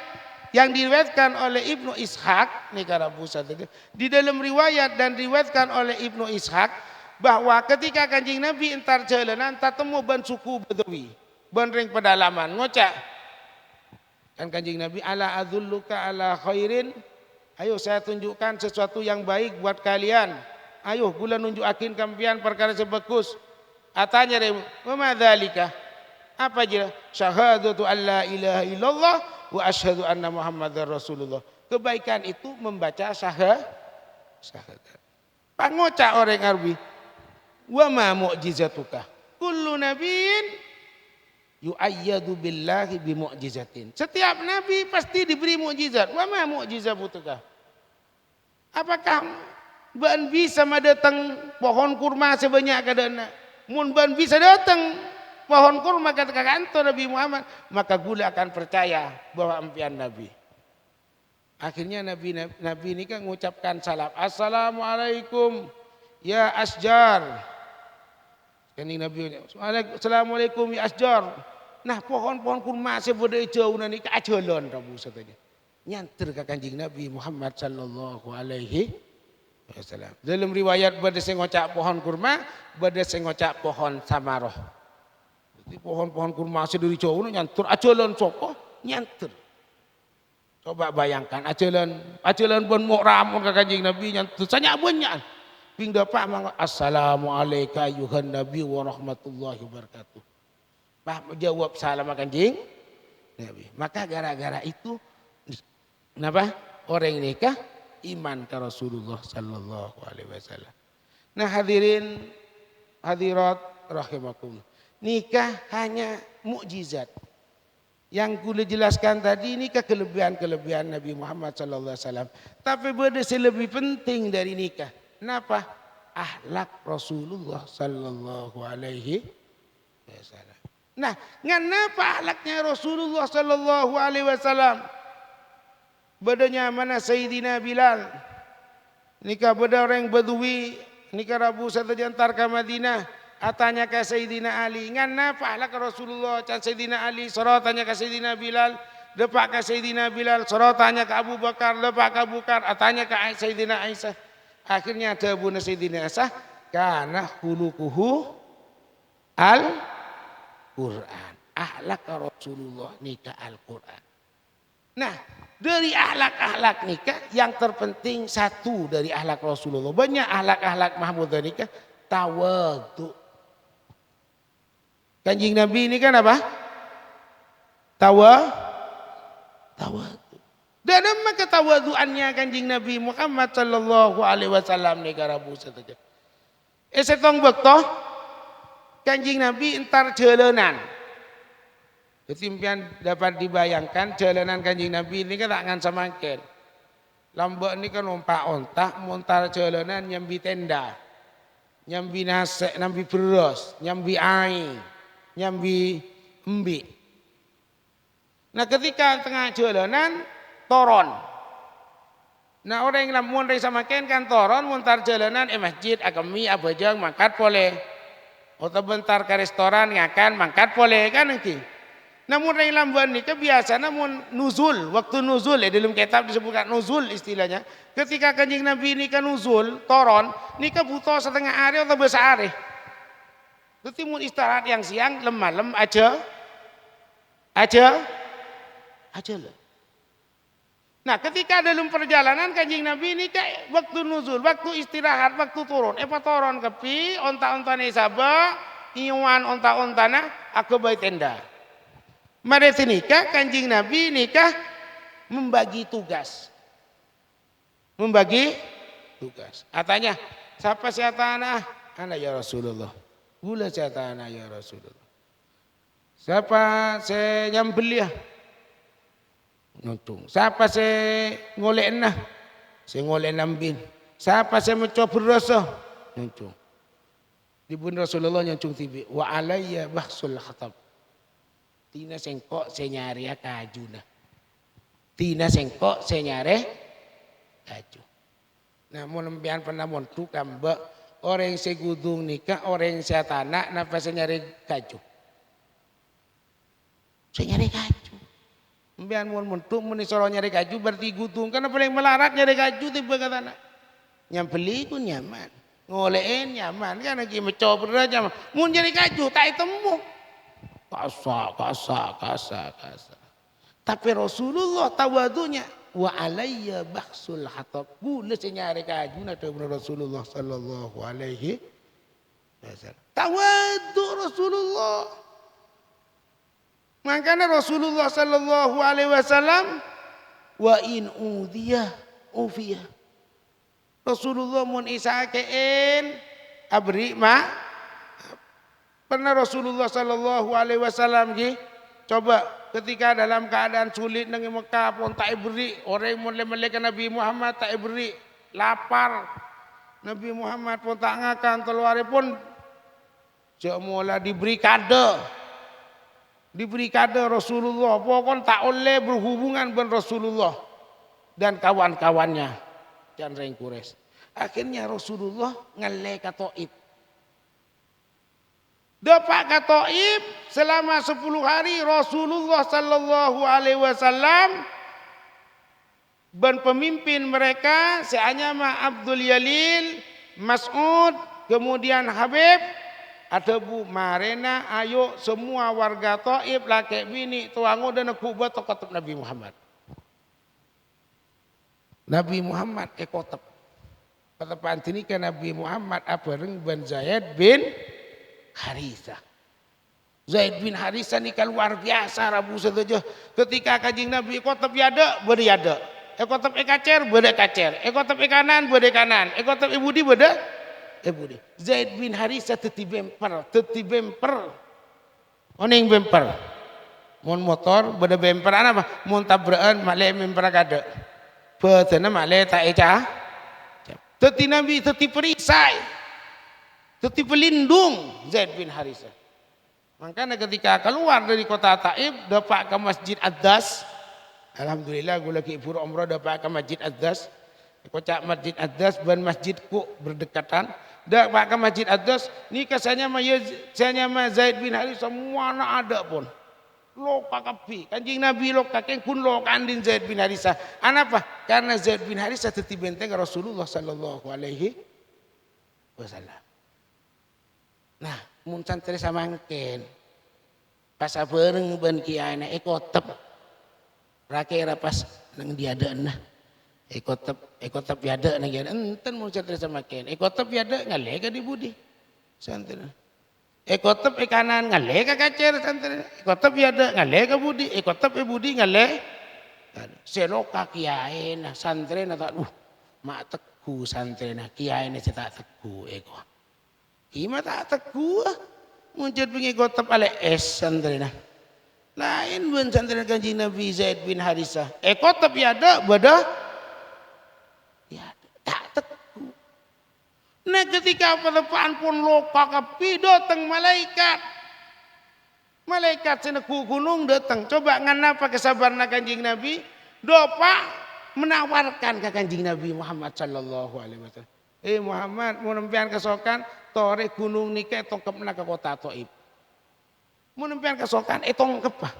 S1: yang diriwayatkan oleh Ibnu Ishaq nih Abu Sa'id di dalam riwayat dan diriwayatkan oleh Ibnu Ishaq bahwa ketika kanjing Nabi entar jalanan tak temu ban suku Badawi ban ring pedalaman ngocak kan kanjing Nabi ala adzulluka ala khairin, ayo saya tunjukkan sesuatu yang baik buat kalian, ayo gula nunjukin kampian perkara sebagus. Atanya wa madzalika apa aja? Syahadatu alla ilaha illallah wa asyhadu anna Muhammadar Rasulullah. Kebaikan itu membaca syahadat. Pangoca orang Arabi. Wa ma mu'jizatuka? Kullu nabiyyin yu'ayyadu billahi bi mu'jizatin. Setiap nabi pasti diberi mukjizat. Wa ma mu'jizatuka? Apakah ban bisa datang pohon kurma sebanyak kadana? Mun ban bisa datang pohon kurma kata kantor Nabi Muhammad, maka gula akan percaya bahwa impian Nabi. Akhirnya Nabi ini kan mengucapkan salam. Assalamualaikum ya asjar. Kanjeng Nabi, Assalamualaikum ya asjar. Nah pohon-pohon kurma sebeda jauh nanti keajalan Rabu satanya. Nyanter ke kanjeng Nabi Muhammad sallallahu alaihi wasallam. Dalam riwayat bade sing ngocak pohon kurma, bade sing ngocak pohon samaroh. Jadi pohon-pohon kurma seduri jauh nyantur ajalan soko nyantur. Coba bayangkan ajalan pun mau ramon ke kanjeng Nabi nyantur sanyak banyak. Ping dapat mang assalamualaikum ayuhan nabi wa rahmatullahi wabarakatuh. Pak jawab salam kanjeng Nabi. Maka gara-gara itu kenapa orang nikah iman ke Rasulullah sallallahu alaihi wasallam. Nah hadirin hadirat rahimakumullah. Nikah hanya mukjizat. Yang kula jelaskan tadi ini kelebihan-kelebihan Nabi Muhammad sallallahu alaihi wasallam. Tapi beda lebih penting dari nikah. Kenapa? Akhlak Rasulullah sallallahu alaihi wasallam. Nah, kenapa akhlaknya Rasulullah sallallahu alaihi wasallam? Bedanya mana Sayyidina Bilal? Nikah beda orang Badui, nikah Rabu satu jantar ke Madinah. Atanya ke Sayyidina Ali, ngana lah ke Rasulullah, can Sayyidina Ali, sorotannya ke Sayyidina Bilal, depak ke Sayyidina Bilal, sorotannya ke Abu Bakar, depak ke Abu Bakar, atanya ke Sayyidina Aisyah. Akhirnya ada bunda Sayyidina Aisyah, karena hulukuhu Al-Quran. Akhlak Rasulullah nikah Al-Quran. Nah, dari akhlak-akhlak nikah, yang terpenting satu dari akhlak Rasulullah. Banyak akhlak-akhlak Mahmud nikah, tawadhu. Kanjeng Nabi ini kan apa? Tawadhu. Dan nama ketawadhuannya kanjeng Nabi Muhammad sallallahu alaihi wasallam ni karabu saja. Setong bekto kanjeng Nabi entar jalanan. Ketimpian dapat dibayangkan jalanan kanjeng Nabi ini kan tak ngan samaken. Lambak ini kan numpak ontak, montar jalanan nyambi tenda. Nyambi nasi, nyambi beras, nyambi air. Nyambi embi. Nah ketika tengah jalanan toron. Nah orang yang lamun dari samaken kan toron muntar jalanan masjid agami abajang mangkat boleh. Atau bentar ke restoran ngakan mangkat boleh kan nanti. Namun orang yang lamban ni kebiasa namun nuzul waktu nuzul dalam kitab disebutkan nuzul istilahnya. Ketika kanjeng Nabi ni kan nuzul toron ni butuh setengah hari atau besar hari. Berarti mau istirahat yang siang, malam aja lah. Nah ketika dalam perjalanan kanjeng Nabi ini kayak waktu nuzul, waktu istirahat, waktu turun. Turun kepi, onta-ontane sabah, iwan onta-ontana, aku bayi tenda. Mari nikah kanjeng Nabi nikah membagi tugas. Katanya, siapa siatana? Anak ya Rasulullah. Gula catana ya Rasulullah. Siapa saya nyambel ya? Nyuntung. Siapa saya ngolek nah? Saya ngolek nambin. Siapa saya mencoba berasa? Nyuntung. Di bunda Rasulullah nyuntung tibi. Wa alayya bahsul khatab. Tina sengkok saya nyari ya kajuna. Tina sengkok saya nyari kaju. Nah mau lempian pernah montu kambak. Orang yang segudung nikah, orang yang saya tanah, napa saya nyari kaju? Saya nyari kaju. Mbian mun mentuk mun isoro nyari kaju berarti gudung. Karena paling melarat nyari kaju tiba kata anak. Nyampeli itu nyaman, ngolein nyaman. Kan lagi mencoba nyaman. Mun nyari kaju tak temu. Kasa. Tapi Rasulullah tawadunya. Wa alayya bahsul hatab. Gula senyari kaju na Rasulullah sallallahu alaihi wasallam. Tawadhu Rasulullah. Makanya Rasulullah sallallahu alaihi wasallam wa in udhiya ufiyah. Rasulullah mun isakein abri ma. Pernah Rasulullah sallallahu alaihi wasallam coba ketika dalam keadaan sulit nang Mekah pun tak beri orang mulai Nabi Muhammad tak beri lapar Nabi Muhammad pun tak ngakan keluar pun mula diberi kade Rasulullah pokon tak oleh berhubungan dengan Rasulullah dan kawan-kawannya dan orang Quraisy. Akhirnya Rasulullah ngalai ke Taif. Dapat ke Taif selama 10 hari Rasulullah sallallahu alaihi wasallam dan pemimpin mereka seanyama Abdul Yalil, Mas'ud, kemudian Habib, ada Bu Marena, ayo semua warga Taif laki bini tuangu dan kubah tokoh Nabi Muhammad. Nabi Muhammad ekotep. Ketepan ini ke Nabi Muhammad abareng bin Zaid bin Harithah. Zaid bin Harithah ini kan luar biasa Rabu saja. Ketika kanjeng Nabi ekotep yada, bade yada. Ekotep ekacer, bade kacer. Ekotep ekanan, bade kanan. Ekotep ibudi, bade ibudi. Zaid bin Harithah teti bemper. Oneng bemper. Mun motor beda bemperan apa? Mun tabrakan male bemper kada. Betena male tak eca. Teti Nabi teti perisai. Teti pelindung Zaid bin Harisah. Makanya ketika keluar dari kota Taif dapat ke Masjid Ad-Das. Alhamdulillah gue lagi pura umrah dapat ke Masjid Ad-Das. Kocak Masjid Ad-Das dan masjidku berdekatan. Dapat ke Masjid Ad-Das. Ni kasanya mah Zaid bin Harisah semua nak ada pun. Loka kapi. Kanjing Nabi loka keng pun loka andin Zaid bin Harisah. Kenapa? Karena Zaid bin Harisah tetap benteng Rasulullah sallallahu alaihi wasallam. Nah, mun santri samangken pas apeureng ben kiai na ekotep rakira pas nang diadaeun nah ekotep yada nang diada enten mun santri samangken ekotep yada ngale ka di budi santri ekotep kanan ngale ka kacer santri ekotep yada ngale ka budi ekotep budi ngale seloka kiai na santri na tak mak teguh santri na kiai na cetak teguh eko Ima tak teguh, muncul pengen gotap ale es santrina. Lain pun santrina Kanjeng Nabi Zaid bin Harisah. Gotap ya ada, beda. Ya tak teguh. Nah ketika pelepaan pun loka kapi datang malaikat. Malaikat seneku gunung datang. Coba nganapa kesabaran Kanjeng Nabi? Dopa menawarkan ke Kanjeng Nabi Muhammad sallallahu alaihi wasallam. Muhammad mau nempian kesokan tore gunung nike tongkep ke kota Taif. Mau nempian kesokan tongkep apa?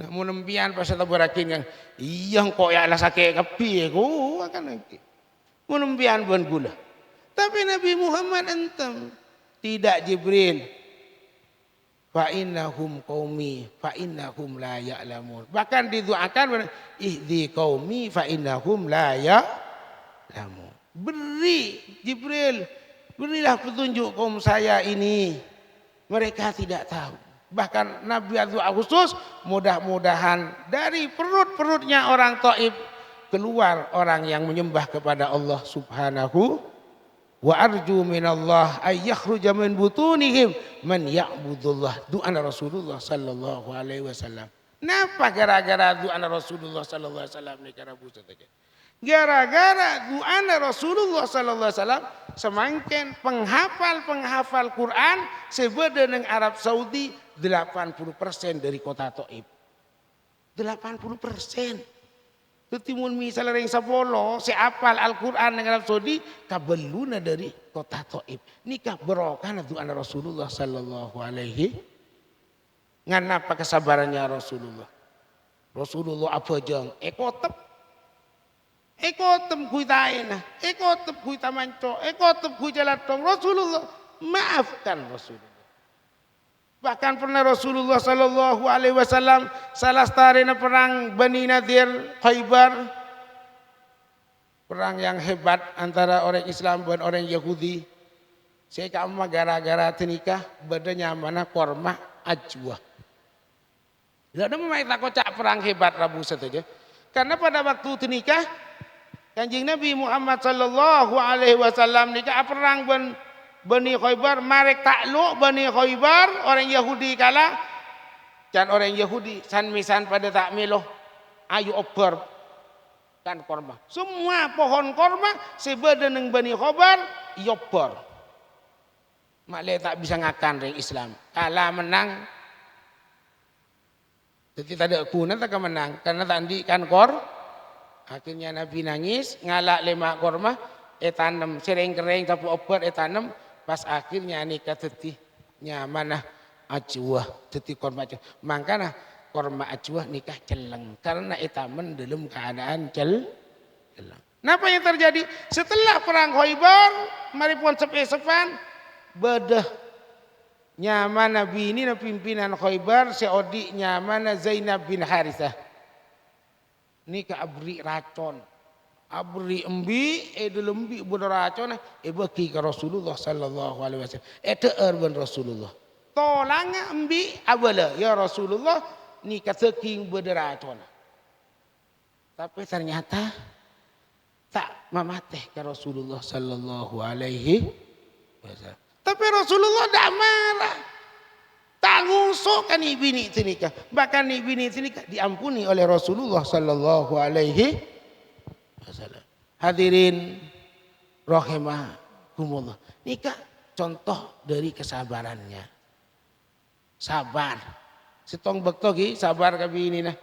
S1: Nah mau nempian pas tabarakin yang iya kok ya lah sake kepi ku akan nanti. Mau nempian buan gula. Tapi Nabi Muhammad entem tidak Jibril. Fa innahum qaumi fa innahum la ya'lamun. Bahkan didoakan ihdi qaumi fa innahum la ya'lamun. Beri Jibril, berilah petunjuk kaum saya ini. Mereka tidak tahu. Bahkan Nabi doa khusus, mudah-mudahan dari perut-perutnya orang Taif keluar orang yang menyembah kepada Allah Subhanahu wa arju minallah ay yakhruja min butunihim man ya'budullah. Doa Rasulullah sallallahu alaihi wasallam. Napa gara-gara doa Rasulullah sallallahu alaihi wasallam ni karabu saja. Gara-gara doa Rasulullah sallallahu alaihi wasallam semakin penghafal Quran sebeda dengan Arab Saudi 80% dari kota Taif. 80%. Tetimun misalnya yang sapolo seapal Al-Quran dengan Arab Saudi kabeluna dari kota Taif. Nikah berokah doa Rasulullah sallallahu alaihi. Nganapa kesabarannya Rasulullah? Rasulullah apa jeng ekotep kuy taena, kuy tamanco, kuy jalatong. Rasulullah maafkan Rasulullah. Bahkan pernah Rasulullah sallallahu alaihi wasallam salah starina perang Bani Nadir Khaybar. Perang yang hebat antara orang Islam dan orang Yahudi. Saya kamu gara-gara tenikah badannya mana korma ajwa. Tidak ada memainkan kocak perang hebat Rabu saja. Karena pada waktu tenikah Kanjeng Nabi Muhammad sallallahu alaihi wasallam nikah perang Bani Khaybar, marek takluk Bani Khaybar, orang Yahudi kalah. Dan orang Yahudi san-misan pada tak miloh ayu obar kan korma. Semua pohon korma sebeda dengan Bani Khaybar yobar. Maklum tak bisa ngakan orang Islam. Kalah menang. Jadi tak ada guna tak menang karena tadi kan akhirnya Nabi nangis, ngalak lima korma, tanam sering kering tapi obat tanam pas akhirnya nikah tetih nyamanah ajwah tetih korma ajwah. Makanya korma ajwah nikah celeng karena etamen dalam keadaan celeng. Napa yang terjadi setelah perang Khaybar, mari pun sepe-sepan bedah nyaman Nabi ini pimpinan Khaybar seodi nyaman Zainab bin Harithah. Ini ke abri racun, abri embi, lembi bener racun, bagi ke Rasulullah sallallahu alaihi wasallam. Teerban Rasulullah. Tolanga embi abala ya Rasulullah ni keseking bener racun. Tapi ternyata tak memateh ke Rasulullah sallallahu alaihi wasallam. Tapi Rasulullah tidak marah. Tak ngusuk kan bini nikah. Bahkan bini nikah diampuni oleh Rasulullah sallallahu alaihi wasallam. Hadirin rahimakumullah. Nikah contoh dari kesabarannya. Sabar. Setong bekto ki sabar ka bini nah.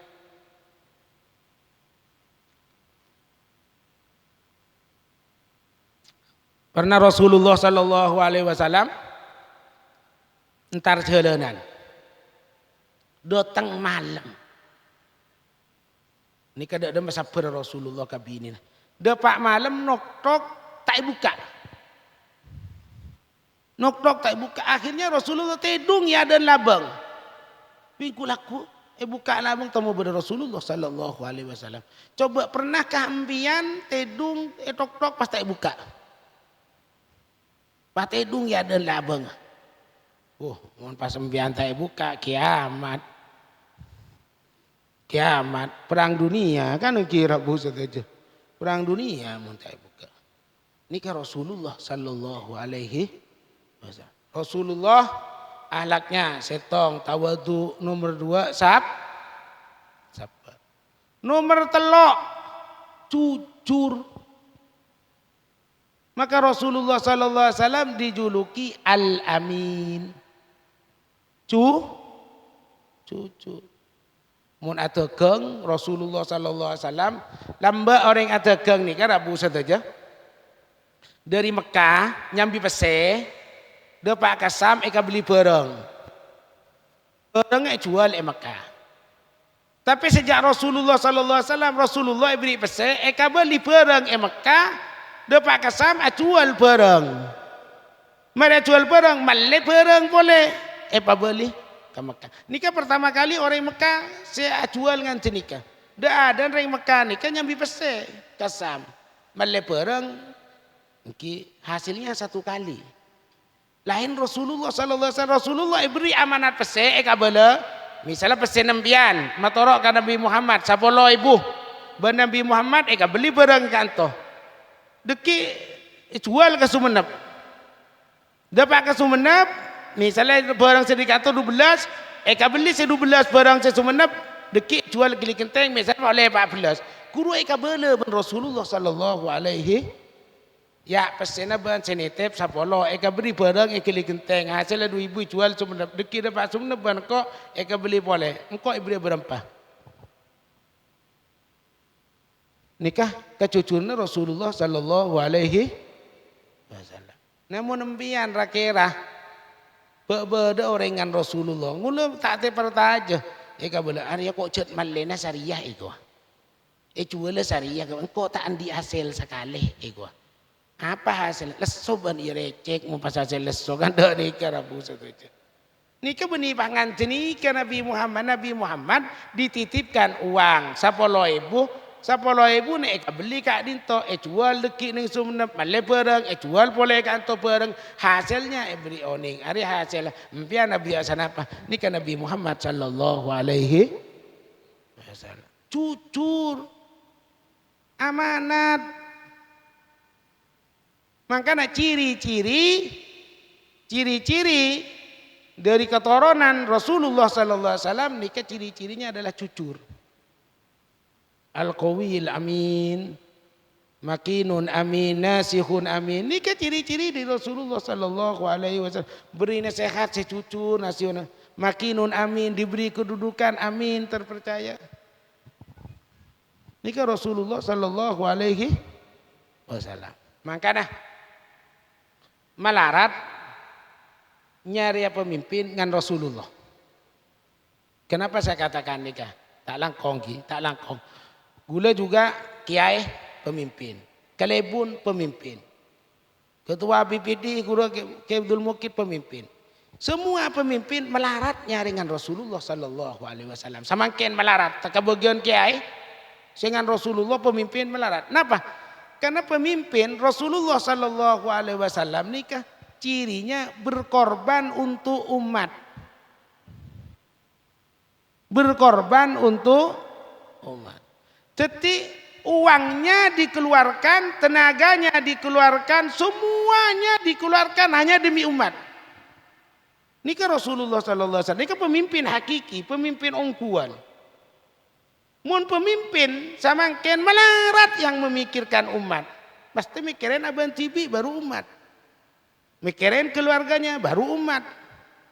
S1: Pernah Rasulullah sallallahu alaihi wasallam entar jalanan. Datang malam. Ini kada ada sabar Rasulullah ka bini. Depak malam nok-tok tak buka. Nok-tok tak buka. Akhirnya Rasulullah tedung ya dan labang. Bingkulaku buka labang temu pada Rasulullah sallallahu alaihi wasallam. Coba pernahkah empian tedung tok-tok pas tak buka? Pas tedung ya dan labang. Mohon pas empian tak buka kiamat. Kiamat, perang dunia kan kira buset aja. Perang dunia mohon tak buka. Ini kan Rasulullah sallallahu alaihi wasallam. Rasulullah ahlaknya setong tawadu nomor 2 sabar. Nomor 3 jujur. Maka Rasulullah sallallahu alaihi wasallam dijuluki Al-Amin. Jujur. Mun adegeng Rasulullah sallallahu alaihi wasallam lamba orang adegeng ni kan Abu saja. Dari Mekah nyambi pese depak kasam eka beli barang. Barangnya jual Mekah. Tapi sejak Rasulullah sallallahu alaihi wasallam Rasulullah beri pese eka beli barang Mekah depak kasam jual barang. Mari jual barang, malle barang boleh. Apa beli ke Mekah. Nikah pertama kali orang Mekah saya jual dengan nikah. Dah ada orang Mekah nikah nyambi pese kasam. Malle barang hasilnya 1 kali. Lain Rasulullah sallallahu alaihi wasallam Rasulullah beri amanat pese kabala misalnya pese nembian matorok ka Nabi Muhammad 10.000 ban Nabi Muhammad beli barang kanto deki jual ke Sumenep dapat ke Sumenep misalnya barang sedikit kanto 12 beli 12 barang se Sumenep deki jual gili kenteng misalnya oleh 14 guru bela ban Rasulullah sallallahu alaihi ya pesena ban senetep sapolo beri barang kili genteng hasilnya 2.000 jual Sumenep deki dapat Sumenep ban kok beli boleh engkau beri berempah nikah kecucurnya Rasulullah sallallahu alaihi wasallam namun empian rakera beda orengan Rasulullah ngulum tak te perta aja boleh Arya kok cet malena syariah jual syariah engkau tak andi hasil sekali apa hasil leso ban recek mau pas hasil leso kan dak nikah Rabu saja nikah beni pangan nikah Nabi Muhammad dititipkan uang 10.000 nek beli kak dinto jual deki ning Sumenep male barang jual boleh kanto barang hasilnya beri oning ari hasil empian Nabi asan apa nikah Nabi Muhammad sallallahu alaihi wasallam jujur amanat. Makanya ciri-ciri dari keturunan Rasulullah sallallahu alaihi wasallam nikah ciri-cirinya adalah jujur. Al-qawiyil amin, makinun amin, nasihun amin. Nikah ciri-ciri dari Rasulullah sallallahu alaihi wasallam. Beri nasihat secucur, nasihun makinun amin, diberi kedudukan amin, terpercaya. Nikah Rasulullah sallallahu alaihi wasallam. Makanya melarat nyari pemimpin dengan Rasulullah. Kenapa saya katakan nikah? Tak langkong. Gula juga kiai pemimpin. Kelebun pemimpin. Ketua BPD Guru Abdul Mukid pemimpin. Semua pemimpin melarat nyari dengan Rasulullah sallallahu alaihi wasallam. Samakin melarat tak kebagian kiai dengan Rasulullah pemimpin melarat. Kenapa? Karena pemimpin Rasulullah sallallahu alaihi wasallam nikah cirinya berkorban untuk umat. Berkorban untuk umat. Jadi uangnya dikeluarkan, tenaganya dikeluarkan, semuanya dikeluarkan hanya demi umat. Nika Rasulullah sallallahu alaihi wasallam nika pemimpin hakiki, pemimpin ongkuan. Mun pemimpin samangken melarat yang memikirkan umat. Pasti mikirin abang tibi baru umat. Mikirin keluarganya baru umat.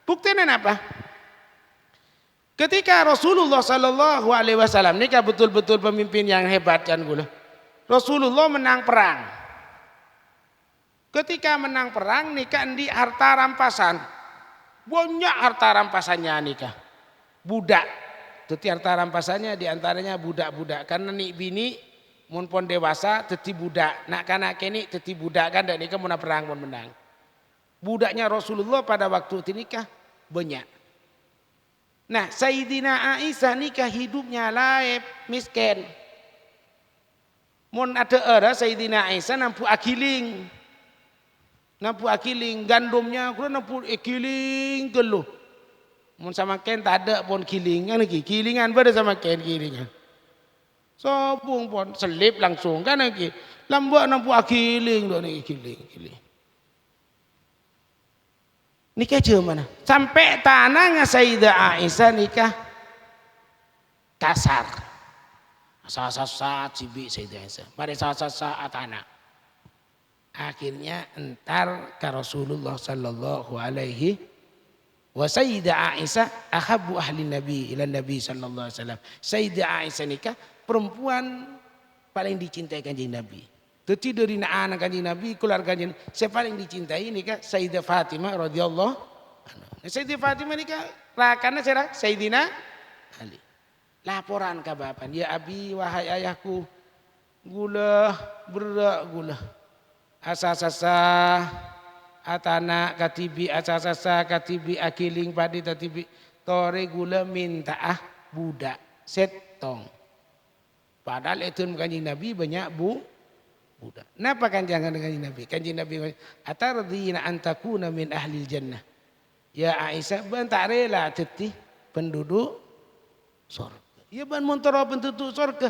S1: Buktinya apa? Ketika Rasulullah sallallahu alaihi wasallam nika betul-betul pemimpin yang hebat kan gula. Rasulullah menang perang. Ketika menang perang nika di harta rampasan. Banyak harta rampasannya nikah. Budak. Teti harta rampasannya diantaranya budak-budak. Karena nik bini mun pon dewasa teti budak. Nak kanak kini teti budak kan dan nikah mun perang mun menang. Budaknya Rasulullah pada waktu itu nikah banyak. Nah Sayyidina Aisyah nikah hidupnya laib miskin. Mun ada Sayyidina Aisyah nampu akiling. Nampu akiling gandumnya kurang nampu akiling geluh. Mun sama ken tak ada pun kilingan lagi. Kilingan pada sama ken kilingan. Sobung pun selip langsung kan lagi. Lambak nampu akiling do ni kiling. Nikah je mana? Sampai tanah Sayyidah Aisyah nikah kasar. Sasa cibi Sayyidah Aisyah. Pada sasa anak. Akhirnya entar ke Rasulullah sallallahu alaihi wa Sayyidah Aisyah ahabbu ahli Nabi ila Nabi sallallahu alaihi wasallam. Sayyidah Aisyah nikah perempuan paling dicintai kanjeng Nabi. Teti dari anak kanjeng Nabi, keluarga kanjeng saya paling dicintai nikah Sayyidah Fatimah radhiyallahu anha. Sayyidah Fatimah nikah rakanna siapa? Sayyidina Ali. Laporan ke bapak, ya abi wahai ayahku gula berak gula. Asasasa atana katibi asasasa katibi akiling padi tatibi tore gula minta budak setong. Padahal itu kanjeng Nabi banyak budak. Kenapa kan jangan dengan Nabi? Kanjeng Nabi atardina antakuna min ahli jannah. Ya Aisyah ban tak rela teti penduduk surga. Ya ban montoro penduduk surga.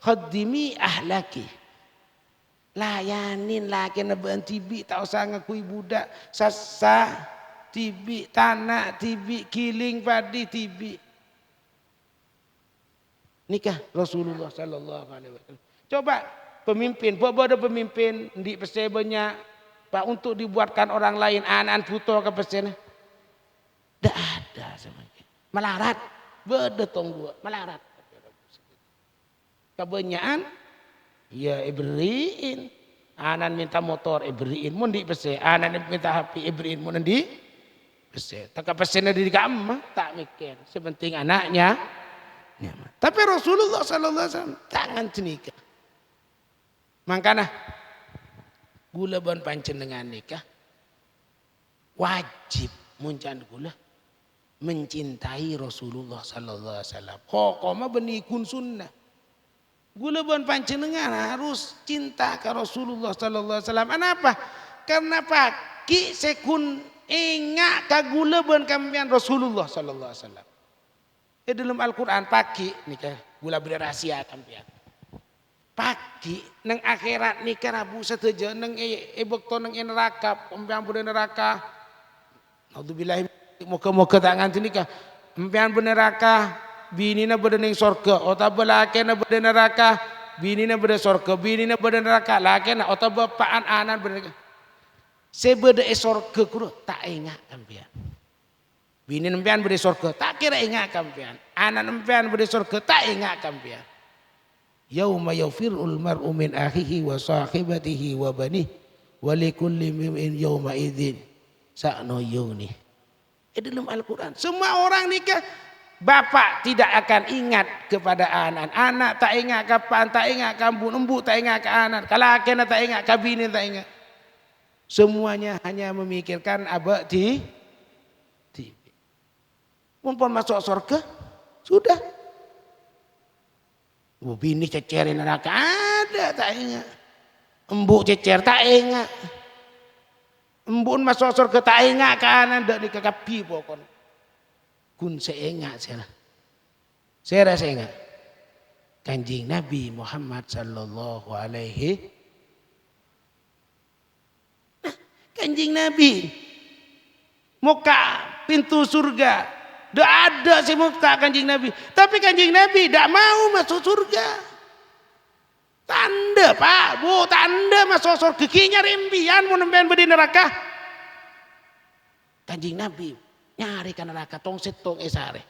S1: Khaddimi ahlaki. Layanin laki naban tibi tak usah ngakui budak sasa tibi tanah tibi kiling padi tibi nikah Rasulullah sallallahu alaihi wasallam. Coba pemimpin, ada pemimpin di pesebanya Pak untuk dibuatkan orang lain anak puto ke pesena. Dah ada semuanya. Melarat, bedetong dua melarat. Kebanyakan ya iberiin. Anan minta motor iberiin mun di pese. Anan minta HP iberiin mun di pese. Tak pesena di kamma tak mikir. Sepenting anaknya nyaman. Tapi Rasulullah sallallahu alaihi wasallam tangan cenika. Makanya gula ban pancen dengan nikah wajib muncan gula mencintai Rasulullah sallallahu alaihi wasallam. Hokoma benikun sunnah. Gula ban panjenengan harus cinta ke Rasulullah sallallahu alaihi wasallam. Kenapa? Karena pagi sekun ingat ke gula ban kampian Rasulullah sallallahu alaihi wasallam. Di dalam Al-Qur'an pagi nikah gula berrahasia kampian. Pagi nang akhirat nikah rabu sateja nang ebekto nang neraka, kampian bude neraka. Naudzubillah moga-moga tak nganti nikah. Kampian bude neraka. Binina berada di surga, otak belakena berada di neraka. Binina berada di surga, binina berada di neraka. Lakena otak bapaan anak berada. Sebeda surga kuro tak ingat kampian. Bini nempian berada di surga tak kira ingat kampian. Anak nempian berada di surga tak ingat kampian. Yauma yafirul mar'u min akhihi wa sahibatihi wa banihi wa likulli mim'in yauma idzin sa'nu yuni. Dalam Al-Qur'an semua orang nikah. Bapak tidak akan ingat kepada anak. Anak tak ingat kapan, tak ingat kamu, embu tak ingat ke anak. Kalau akhirnya tak ingat, kabini tak ingat. Semuanya hanya memikirkan abah di TV. Mumpun masuk surga, sudah. Bini cecerin neraka, ada tak ingat. Embu cecer, tak ingat. Embun masuk surga, tak ingat ke anak, tak dikakapi pokoknya. Kun saya ingat saya rasa ingat kanjeng Nabi Muhammad sallallahu alaihi kanjeng Nabi muka pintu surga. Tidak ada si muka Kanjeng Nabi. Tapi Kanjeng Nabi tidak mau masuk surga. Tanda Pak, Bu, tanda masuk surga. Giginya rimpian mau nempian bedi neraka. Kanjeng Nabi nyari ke neraka tong setong esare.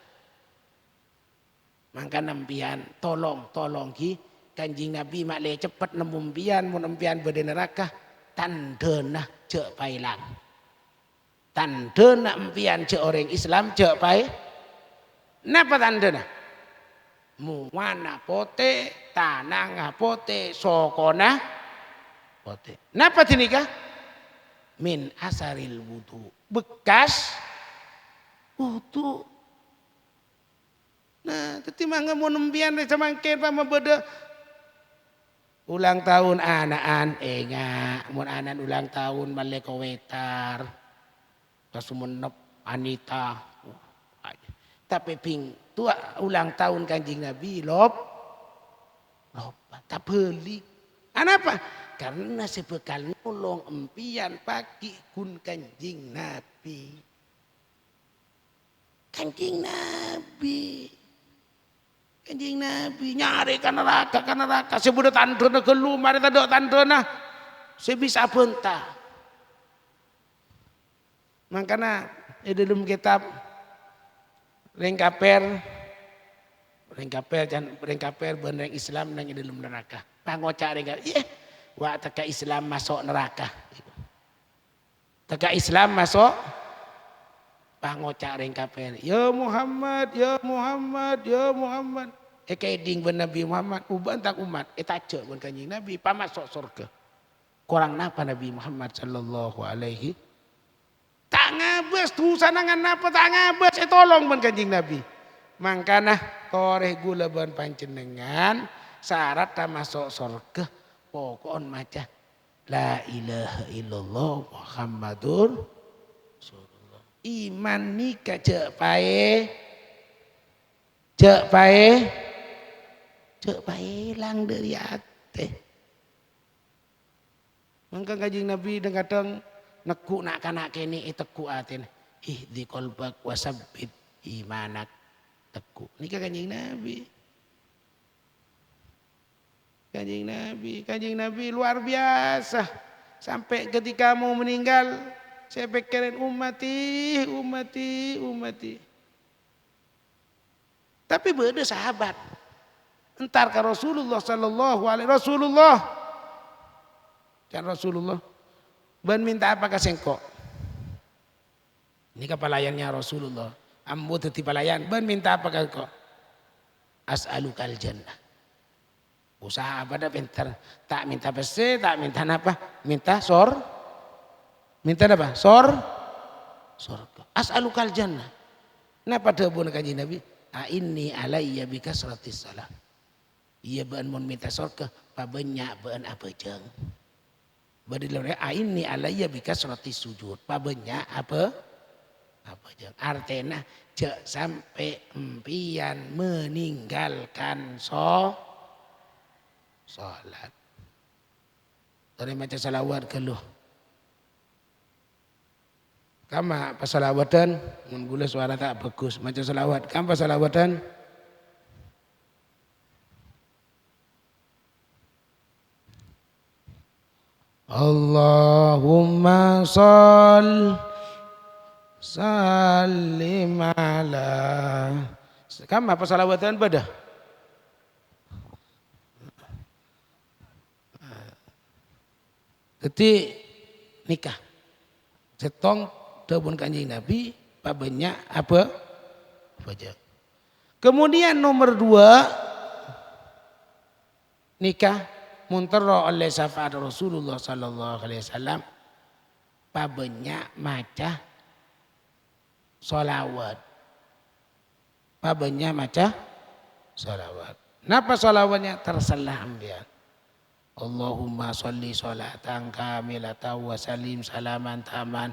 S1: Maka nempian tolong ki Kanjeng Nabi mak le cepat nemumpian mau nempian bedi neraka. Tanda nah cek pailang. Tanda nak empian cek orang Islam cek pai. Napa tanda nak? Muwana pote, tanang pote, sokona pote. Napa tinika? Min asaril wudu. Bekas wudu. Nah, ketimang mau nempian sama sama beda. Ulang tahun anaan, enggak. Mun anan ulang tahun maleko wetar. Kasumenep Anita. Tapi ping tua ulang tahun Kanjeng Nabi lop tak beli. Kenapa? Karena sebekal nolong empian pagi kun Kanjeng Nabi. Kanjeng Nabi nyari ke neraka sebut tandona gelu mari tandok tandona sebisa bentah. Makanya di dalam kitab Rengkaper bener Islam nang di dalam neraka. Pangocak rengkaper. Wa teka Islam masuk neraka. Teka Islam masuk pangocak rengkaper. Ya Muhammad, ya Muhammad, ya Muhammad. Keding ben Nabi Muhammad uban tak umat tace ben Kanjeng Nabi pamasuk surga. Kurang napa Nabi Muhammad sallallahu alaihi tak ngabes tuh sanangan apa tak ngabes tolong ben Kanjeng Nabi. Mangkana toreh gula ben panjenengan syarat ta masuk surga pokon maca la ilaha illallah Muhammadur Rasulullah. Iman nika cek pae lang dari ate. Mangka Kanjeng Nabi kadang neku nak kanak kene teku atin ihdi qalbak wasabbit imanak teku nika Kanjeng Nabi. Kanjeng Nabi luar biasa sampai ketika mau meninggal saya pikirin umati tapi beda sahabat entar ke Rasulullah sallallahu alaihi Rasulullah ban minta apa ke sengkok? Ini ke pelayannya Rasulullah. Ambo teti pelayan. Ban minta apa ke kok? As'alukal jannah. Usaha apa dah pintar. Tak minta besi, tak minta apa? Minta apa? Surga. As'alukal jannah. Napa debun Kanjeng Nabi? Inni alayya bi kasratis salat. Iya ban mun minta surga, pabanyak ban apa jeng. Badilnya ini alayya bikas roti sujud. Pabenya apa jeng. Artinya cek sampai empian meninggalkan sholat. Tadi macam salawat keluh. Kama pasalawatan mun gula suara tak bagus macam salawat. Kam pasalawatan Allahumma sallim ala. Kamu apa salawatan pada? Jadi nikah. Setong debun Kanjeng Nabi pabanyak apa aja. Kemudian nomor 2 nikah muntara oleh syafaat Rasulullah sallallahu alaihi wasallam pabanyak maca sholawat. Pabanyak maca sholawat. Napa sholawatnya? Tersalah ambian. Allahumma sholli sholatan kamilatan wa salim salaman taman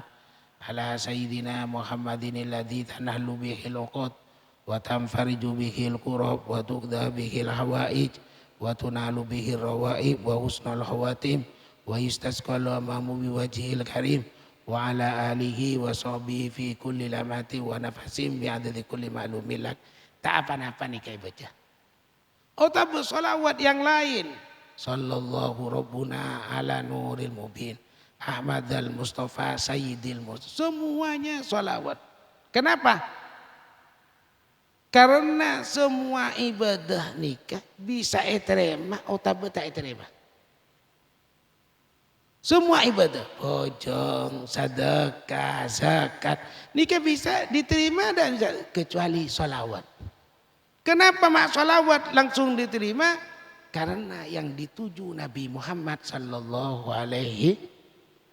S1: ala sayyidina Muhammadin alladzi tanahlu bihil uqad wa tanfariju bihil kurab wa tuqda bihil hawaij wa tunalu bihir rawaib wa husnul khawatim wa yustasqalu amamu biwajhil karim wa ala alihi wa sahbihi fi kulli lamati wa nafasim bi'adadi kulli ma'lumin lak. Tak apa-apa nih kayak baca. Oh tak bersolawat yang lain. Sallallahu rabbuna ala nuril mubin. Ahmad al-Mustafa Sayyidil Mustafa. Semuanya solawat. Kenapa? Karena semua ibadah nikah bisa diterima atau tak diterima. Semua ibadah, bojong, sedekah, zakat, nikah bisa diterima dan kecuali sholawat. Kenapa mak sholawat langsung diterima? Karena yang dituju Nabi Muhammad sallallahu alaihi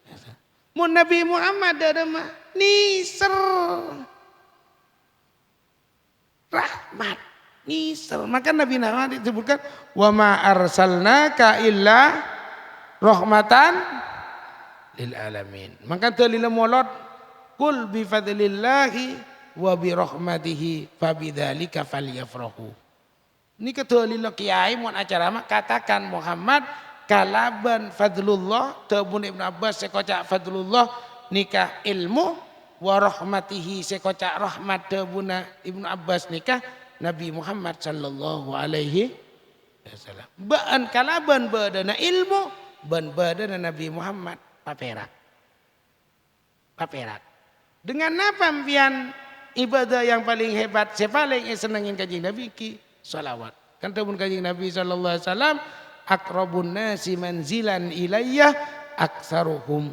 S1: wasallam. Mun Nabi Muhammad ada mah nisr rahmat, nisr. Maka Nabi Muhammad disebutkan wa ma arsalnaka illa rahmatan lil alamin. Maka dalil molot kul bi fadlillahi wa bi rahmatihi fabidzalika falyafrahu. Ini dalil kiai mun acara mah katakan Muhammad kalaban fadlullah tabun Ibnu Abbas sekocak fadlullah nikah ilmu wa rahmatihi sekocak rahmat tabuna Ibnu Abbas nikah Nabi Muhammad sallallahu alaihi wasallam. Ba'an kalaban badana ilmu ban badana Nabi Muhammad paperak. Paperak. Dengan apa mpian ibadah yang paling hebat, saya paling senengin kanjeng Nabi ki salawat. Kan tabun kanjeng Nabi sallallahu alaihi wasallam akrabun nasi manzilan ilayya aksaruhum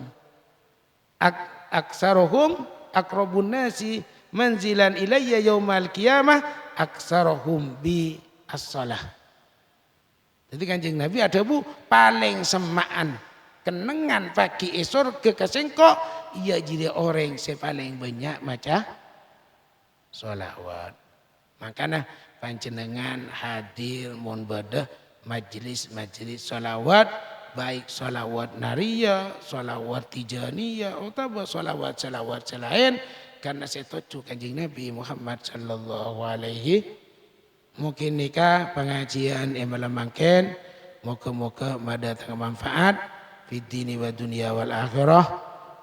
S1: akrabun nasi manzilan ilayya yaumal qiyamah aksaruhum bi as-salah. Jadi kanjeng Nabi ada bu paling semaan kenengan pagi esor ke kasengko ia jadi orang yang paling banyak maca sholawat. Makanya panjenengan hadir mun badah majelis sholawat baik sholawat naria, sholawat tijaniyah atau sholawat selain karena saya tuju kanjeng Nabi Muhammad sallallahu alaihi. Mungkin nikah pengajian yang melemangkan moga-moga mendatangkan manfaat fid dini wa dunia wal akhirah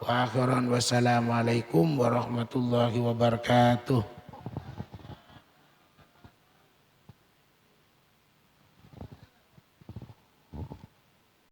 S1: wa akhiran wassalamualaikum warahmatullahi wabarakatuh.